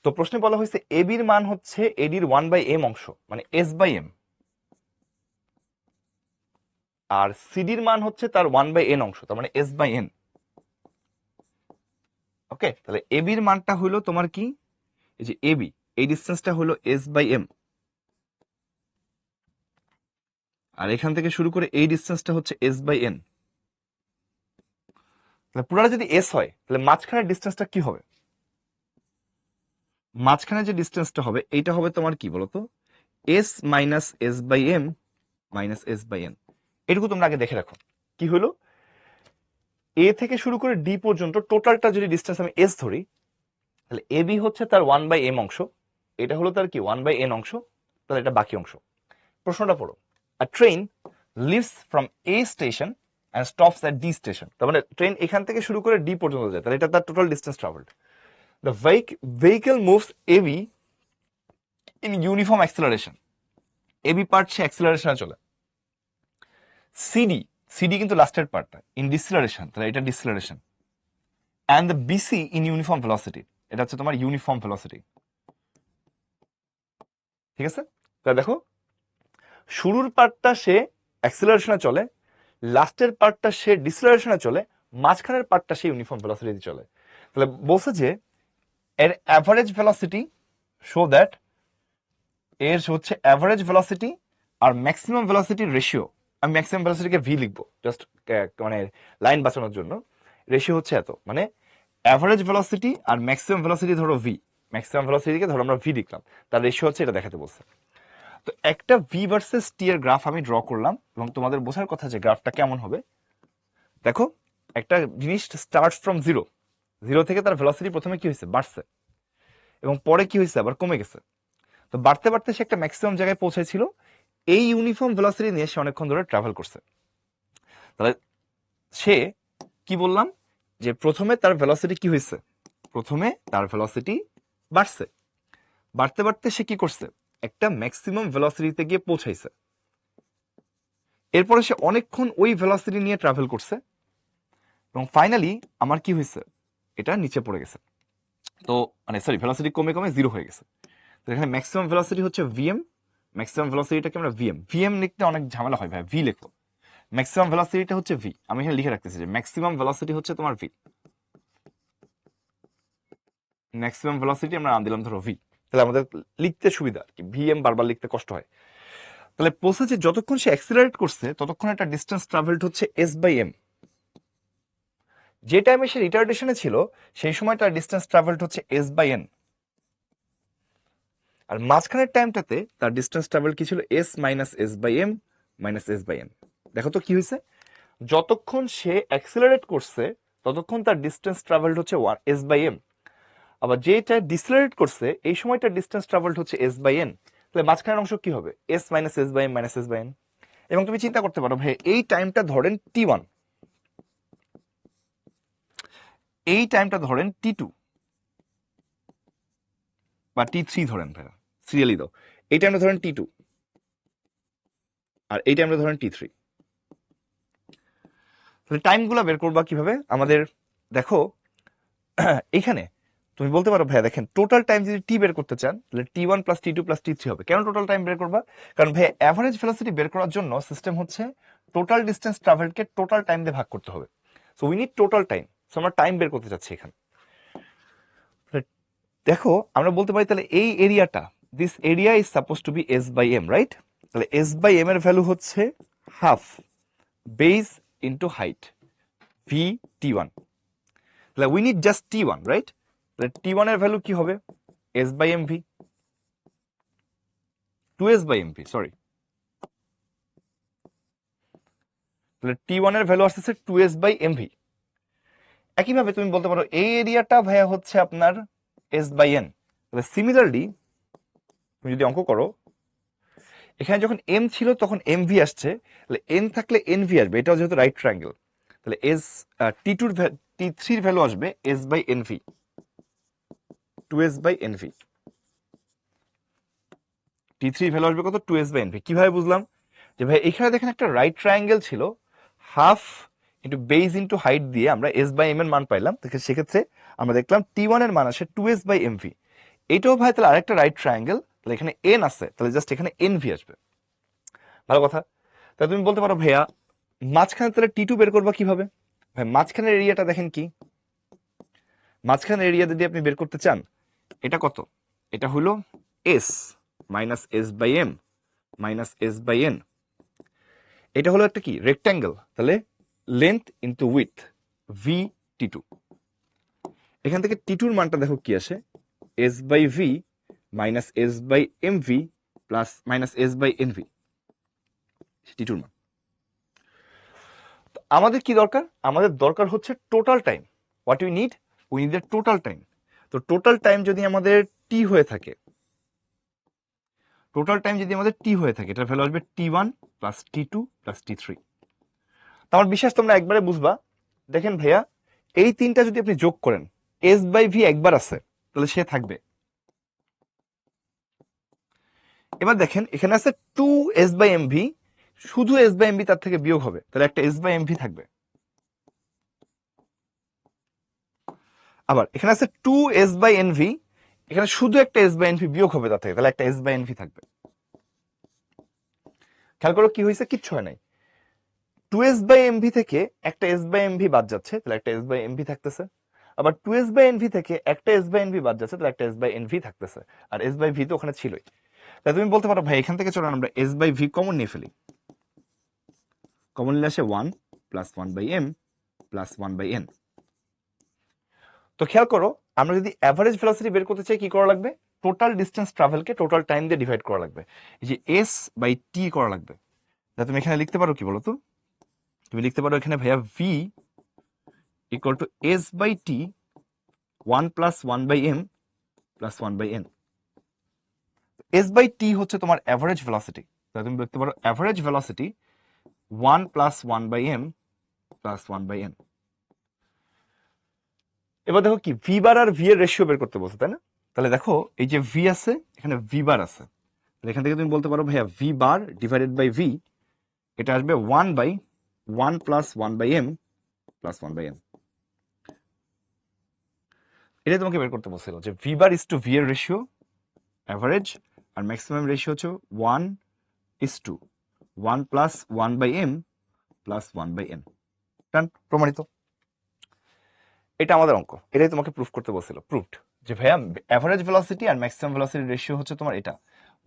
তো প্রশ্নে বলা হয়েছে এবির মান হচ্ছে এডির 1/m অংশ, মানে s/m, আর সিডির মান হচ্ছে তার 1/n অংশ, তার মানে s/n। ওকে, তাহলে এবির মানটা হলো তোমার কি, এই যে এবি, এই ডিসটেন্সটা হলো s/m, আর এখান থেকে শুরু করে এই ডিসটেন্সটা হচ্ছে s/n। তাহলে পুরাটা যদি এস হয়, তাহলে মাঝখানের ডিসটেন্সটা কি হবে? মাঝখানে যে ডিসটেন্সটা হবে এইটা হবে তোমার কি বলতো, S minus s/m minus s/n। এটুকু তোমরা আগে দেখে রাখো। কি হলো, এ থেকে শুরু করে ডি পর্যন্ত টোটালটা যদি ডিসটেন্স আমি এস ধরি, তাহলে এ বি হচ্ছে তার 1/m অংশ, এটা হলো তার কি 1/n অংশ, তাহলে এটা বাকি অংশ। প্রশ্নটা পড়ো। A train leaves from a station and stops at D station. তার মানে ট্রেন এখান থেকে শুরু করে ডি পর্যন্ত যায়, তাহলে এটা তার total distance travelled. The vehicle moves AB in uniform acceleration, AB part সে অ্যাক্সেলারেশনে চলে। সিডি, সিডি কিন্তু লাস্টের পার্টটা ইন ডিসেলারেশন, তাহলে এটা deceleration. And the BC in uniform velocity, এটা হচ্ছে তোমার ইউনিফর্ম ভেলোসিটি। ঠিক আছে, তাহলে দেখো শুরুর পার্টটা সে অ্যাক্সিলারেশনে চলে, লাস্টের পার্টটা সে ডিসেলারেশনে চলে, মাঝখানের পার্টটা সে ইউনিফর্ম ভেলোসিটিতে চলে। তাহলে বলছে যে এর অ্যাভারেজ ভেলোসিটি শো দ্যাট এর হচ্ছে অ্যাভারেজ ভেলোসিটি আর ম্যাক্সিমাম ভেলোসিটির রেশিও, আমি ম্যাক্সিমাম ভেলোসিটিকে ভি লিখবো জাস্ট মানে লাইন বাঁচানোর জন্য। রেশিও হচ্ছে এত, মানে অ্যাভারেজ ভেলোসিটি আর ম্যাক্সিমাম ভেলোসিটি ধরো ভি, ম্যাক্সিমাম ভেলোসিটিকে ধরো আমরা ভি লিখলাম, তার রেশিও হচ্ছে এটা দেখাতে বলছে। তো একটা ভি ভার্সেস টি এর গ্রাফ আমি ড্র করলাম এবং তোমাদের বোঝার কথা যে গ্রাফটা কেমন হবে। দেখো একটা জিনিস স্টার্টস ফ্রম জিরো, জিরো থেকে তার ভেলোসিটি প্রথমে কি হয়েছে, বাড়ছে, এবং পরে কি হয়েছে, আবার কমে গেছে। তো বাড়তে বাড়তে সে একটা ম্যাক্সিমাম জায়গায় পৌঁছেছিল, এই ইউনিফর্ম ভেলোসিটি নিয়ে সে অনেকক্ষণ ধরে ট্রাভেল করছে। তাহলে সে কি বললাম যে প্রথমে তার ভেলোসিটি কি হয়েছে, প্রথমে তার ভেলোসিটি বাড়ছে, বাড়তে বাড়তে সে কি করছে, একটা ম্যাক্সিমাম ভেলোসিটিতে গিয়ে পৌঁছাইছে। এরপরে সে অনেকক্ষণ ওই ভেলোসিটি নিয়ে ট্রাভেল করছে এবং ফাইনালি আমার কি হয়েছে, এটা নিচে পড়ে গেছে। তো মানে সরি, ভেলোসিটি কমে কমে জিরো হয়ে গেছে। তো এখানে ম্যাক্সিমাম ভেলোসিটি হচ্ছে ভিএম, ম্যাক্সিমাম ভেলোসিটিটাকে আমরা ভিএম, ভিএম লিখতে অনেক ঝামেলা হয় ভাই, ভি লিখো। ম্যাক্সিমাম ভেলোসিটিটা হচ্ছে ভি, আমি এখানে লিখে রাখতেছি যে ম্যাক্সিমাম ভেলোসিটি হচ্ছে তোমার ভি, ম্যাক্সিমাম ভেলোসিটি আমরা নাম দিলাম ধরো ভি, তাহলে আমাদের লিখতে সুবিধা আর কি, ভিএম বারবার লিখতে কষ্ট হয়। তাহলে বলছে যে যতক্ষণ সে অ্যাক্সিলারেট করছে ততক্ষণ একটা ডিস্টেন্স ট্রাভেলড হচ্ছে এস বাই এম, যে টাইমে সে রিটার্ডেশনে ছিল সেই সময় তার ডিস্টেন্স ট্রাভেলড হচ্ছে এস বাই এন, আর মাঝখানের টাইমটাতে তার ডিস্টেন্স ট্রাভেল কি ছিল, s minus S by M minus S by n. দেখো তো কি হয়েছে, যতক্ষণ সে অ্যাক্সিলারেট করছে ততক্ষণ তার ডিস্টেন্স ট্রাভেলড হচ্ছে ওয়ান এস বাই এম, আবার যেটা ডিসেলারেট করছে এই সময়টা ডিস্টেন্স ট্রাভেলড হচ্ছে এস বাই এন। তাহলে মাঝখানের অংশ কি হবে, s minus S by M minus S by n. এবং তুমি চিন্তা করতে পারো ভাই, এই টাইমটা ধরেন টি ওয়ান, এই টাইমটা ধরেন টি টু বা টি থ্রি ধরেন, ভাইয়া সিরিয়ালি দাও, এই টাইমটা ধরেন টি টু আর এই টাইমটা ধরেন টি থ্রি। তাহলে টাইমগুলো বের করবা কিভাবে আমাদের, দেখো এখানে তুমি বলতে পারো ভাইয়া দেখেন টোটাল টাইম যদি টি বের করতে চান তাহলে টি one plus t two plus T three হবে। কেন টোটাল টাইম বের করবা, কারণ ভাইয়া অ্যাভারেজ ভেলোসিটি বের করার জন্য সিস্টেম হচ্ছে টোটাল ডিস্টেন্স ট্রাভেলকে টোটাল টাইম দিয়ে ভাগ করতে হবে। So we need total time, so আমরা টাইম বের করতে চাচ্ছি এখানে। দেখো আমরা বলতে পারি তাহলে এই এরিয়াটা, this area is suppose to be S by M, right? তাহলে এস বাই এম এর ভ্যালু হচ্ছে half base into height V T one. তাহলে we need just T one, right? তাহলে টি ওয়ান এর ভ্যালু কি হবে, S by M V, two S by M V, sorry. তাহলে টি one এর ভ্যালু আসতেছে two S by M V. একইভাবে তুমি বলতে পারো এই এরিয়াটা ভাইয়া হচ্ছে আপনার এস বাই এন। তাহলে সিমিলারলি তুমি যদি অঙ্ক করো, এখানে যখন এম ছিল তখন এম ভি আসছে, তাহলে এন থাকলে এন ভি আসবে, এটাও যেহেতু রাইট ট্রায়াঙ্গেল। তাহলে এস টি টুর টি থ্রির ভ্যালু আসবে S by N V, two S by N V. T থ্রির ভ্যালু আসবে কত, two S by N V. কিভাবে বুঝলাম, যে ভাই এখানে দেখেন একটা রাইট ট্রায়াঙ্গেল ছিল, half into base into height দিয়ে আমরা এস বাই এম এর মান পাইলাম। সেক্ষেত্রে আমরা দেখলাম টি ওয়ান এর মান আসে two S by M v. এটাও ভাই তাহলে আরেকটা রাইট ট্রায়াঙ্গেল, তাহলে এখানে এন আছে, তাহলে জাস্ট এখানে এন ভি আসবে। ভালো কথা। তাহলে তুমি বলতে পারো ভাইয়া মাঝখানে তাহলে টি টু বের করবা কিভাবে, ভাই মাঝখানের এরিয়াটা দেখেন কি, মাঝখানের এরিয়া যদি আপনি বের করতে চান, এটা কত, এটা হলো S minus S by M minus S by N. এটা হলো একটা কি রেক্ট্যাঙ্গেল, তাহলে length into width V T two. এখান থেকে টি টুর মানটা দেখো কি আসে, S by V minus S by M V plus minus S by N V, T টুর মান। আমাদের কি দরকার, আমাদের দরকার হচ্ছে total time. What we need, we need the total time. তো টোটাল টাইম যদি আমাদের টি হয়ে থাকে, টোটাল টাইম যদি আমাদের টি হয়ে থাকে, এটার ভ্যালু আসবে t one plus t two plus T three. আমার বিশ্বাস তোমরা একবারে বুঝবা। দেখেন ভাইয়া এই তিনটা যদি আপনি যোগ করেন, এস বাই ভি একবার আছে তাহলে সে থাকবে। এবার দেখেন এখানে আছে two S by M v, শুধু এস বাই এম ভি তার থেকে বিয়োগ হবে, তাহলে একটা এস বাই এম ভি থাকবে। আবার এখানে আছে two S by N v, এখানে শুধু একটা এস বাই এন ভি বিয়োগ হবে তার থেকে, তাহলে একটা এস বাই এন ভি থাকবে। খেয়াল করো কি হয়েছে, কিচ্ছু হয় নাই। 2s/mv থেকে একটা s/mv বাদ যাচ্ছে, তাহলে একটা s/mv থাকতেছে। আবার 2s/nv থেকে একটা s/nv বাদ যাচ্ছে, তাহলে একটা s/nv থাকতেছে। আর s/v তো ওখানে ছিলই। তাহলে তুমি বলতে পারো ভাই এখান থেকে চলো আমরা s/v কমন নিয়ে ফেলি। কমন নিলে আসে 1 প্লাস 1/m প্লাস 1/n। তো খেয়াল করো, আমরা যদি অ্যাভারেজ ভেলোসিটি বের করতে চাই কি করা লাগবে? টোটাল ডিস্টেন্স ট্রাভেলকে টোটাল টাইম দিয়ে ডিভাইড করা লাগবে, এই যে s/t করা লাগবে। তা তুমি এখানে লিখতে পারো কি বলো তো? তুমি লিখতে পারো এখানে ভাইয়া v equal to s/t 1 plus 1/m plus 1/n। s/t হচ্ছে তোমার অ্যাভারেজ ভেলোসিটি, তাহলে তুমি লিখতে পারো average velocity 1 plus 1/m plus 1/n। এবার দেখো কি ভি বার আর ভি এর রেশিও বের করতে বলছে, তাই না? তাহলে দেখো এই যে ভি আছে, এখানে ভি বার আছে, তাহলে এখান থেকে তুমি বলতে পারো ভাইয়া v bar divided by v, এটা আসবে 1/1 প্লাস 1/m প্লাস 1/n। এটাই তোমাকে বের করতে বলছিল যে V bar is to V এর রেশিও অ্যাভারেজ, আর ম্যাক্সিমাম রেশিও হচ্ছে 1:1 প্লাস 1/m প্লাস 1/n। ডান, প্রমাণিত। এটা আমাদের অঙ্ক, এটাই তোমাকে প্রুফ করতে বলছিল, প্রুফড যে ভাইয়া অ্যাভারেজ ভেলোসিটি আর ম্যাক্সিমাম ভেলোসিটির রেশিও হচ্ছে তোমার এটা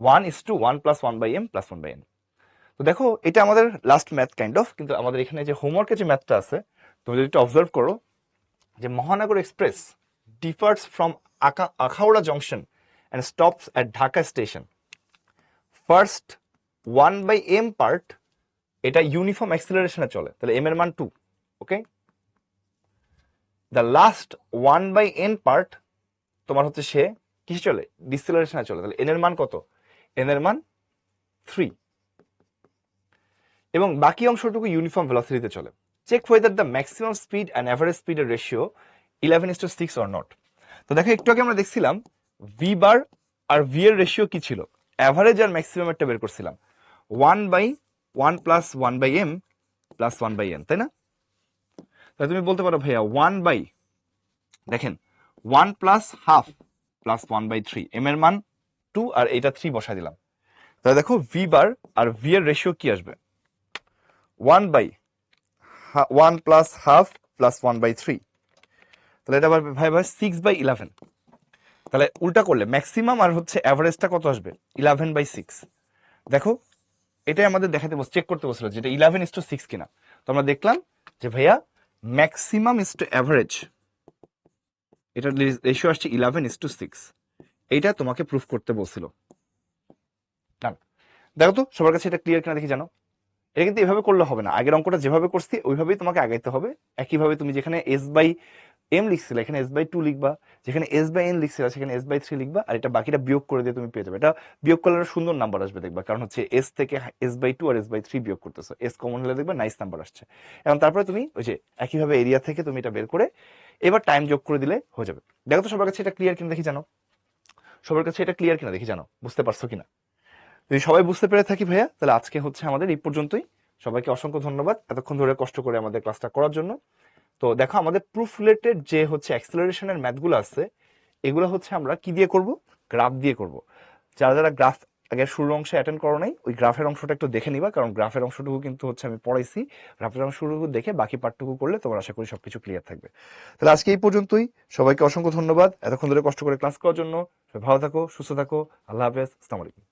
1:1 প্লাস 1/m প্লাস 1/n। তো দেখো এটা আমাদের লাস্ট ম্যাথ কাইন্ড অফ, কিন্তু আমাদের এখানে যে হোমওয়ার্কে যে ম্যাথটা আছে তুমি যদি একটু অবজার্ভ করো, যে মহানগর express departs from Akhaura junction and stops at Dhaka station. First 1/m part এটা ইউনিফর্ম অ্যাক্সিলারেশনে চলে, তাহলে m এর মান 2, ওকে। দ্য লাস্ট 1/n পার্ট তোমার হচ্ছে সে কিসে চলে? ডিসেলারেশনে চলে, তাহলে n এর মান কত? n এর মান 3, এবং বাকি অংশটুকু ইউনিফর্ম ভেলোসিটিতে চলে। Check whether the maximum speed and average স্পিডের রেশিও 11:6 অর নট। তো দেখো একটু আগে আমরা দেখছিলাম ভি বার আর ভি এর রেশিও কি ছিল, অ্যাভারেজ আর ম্যাক্সিমাম একটা বের করছিলাম 1/1 প্লাস 1/m প্লাস 1/n, তাই না? তাহলে তুমি বলতে পারো ভাইয়া দেখেন 1 প্লাস হাফ প্লাস 1/3, m এর মান 2 আর এটা 3 বসাই দিলাম। তাহলে দেখো ভি বার আর ভি এর রেশিও কি আসবে? 1 প্লাস হাফ প্লাস 1/3, তাহলে এটা ভাই 6/11। তাহলে উল্টা করলে ম্যাক্সিমাম আর হচ্ছে অ্যাভারেজটা কত আসবে? 11/6। দেখো এটাই আমাদের দেখাতে চেক করতে বলছিল যেটা 11:6 কিনা। তো আমরা দেখলাম যে ভাইয়া ম্যাক্সিমাম ইস টু অ্যাভারেজ, এটার রেশিও আসছে 11:6, এইটা তোমাকে প্রুফ করতে বলছিল। দেখো তো সবার কাছে এটা ক্লিয়ার কিনা দেখি জানো। এটা কিন্তু এভাবে করলে হবে না, আগের অঙ্কটা যেভাবে করছি ওইভাবেই তোমাকে আগাইতে হবে। একইভাবে তুমি যেখানে s/m লিখছিলে এখানে s/2 লিখবা, যেখানে s/n লিখছিলে সেখানে s/3 লিখবা, আর এটা বাকিটা বিয়োগ করে দিয়ে তুমি পেয়ে যাবে। এটা বিয়োগ করলে একটা সুন্দর নাম্বার আসবে দেখবা, কারণ হচ্ছে s থেকে s/2 আর s/3 বিয়োগ করতেছো, s কমন হলে দেখবা নাইস নাম্বার আসছে। এবং তারপরে তুমি ওই যে একইভাবে এরিয়া থেকে তুমি এটা বের করে এবার টাইম যোগ করে দিলে হয়ে যাবে। দেখো তো সবার কাছে এটা ক্লিয়ার কিনা দেখি জানো, সবার কাছে এটা ক্লিয়ার কিনা দেখি জানো, বুঝতে পারছো কিনা? যদি সবাই বুঝতে পেরে থাকি ভাইয়া, তাহলে আজকে হচ্ছে আমাদের এই পর্যন্তই। সবাইকে অসংখ্য ধন্যবাদ এতক্ষণ ধরে কষ্ট করে আমাদের ক্লাসটা করার জন্য। তো দেখো আমাদের প্রুফ রিলেটেড যে হচ্ছে অ্যাক্সেলারেশনের ম্যাথগুলো আছে এগুলো হচ্ছে আমরা কি দিয়ে করব? গ্রাফ দিয়ে করব। যারা যারা গ্রাফ আগে শুরুর অংশে অ্যাটেন্ড করো নাই ওই গ্রাফের অংশটা একটু দেখে নিবা, কারণ গ্রাফের অংশটুকু কিন্তু হচ্ছে আমি পড়াইছি। গ্রাফের অংশটুকু দেখে বাকি পার্টটুকু করলে তোমার আশা করি সবকিছু ক্লিয়ার থাকবে। তাহলে আজকে এই পর্যন্তই, সবাইকে অসংখ্য ধন্যবাদ এতক্ষণ ধরে কষ্ট করে ক্লাস করার জন্য। সবাই ভালো থাকো, সুস্থ থাকো, আল্লাহ হাফেজ, আসসালামু আলাইকুম।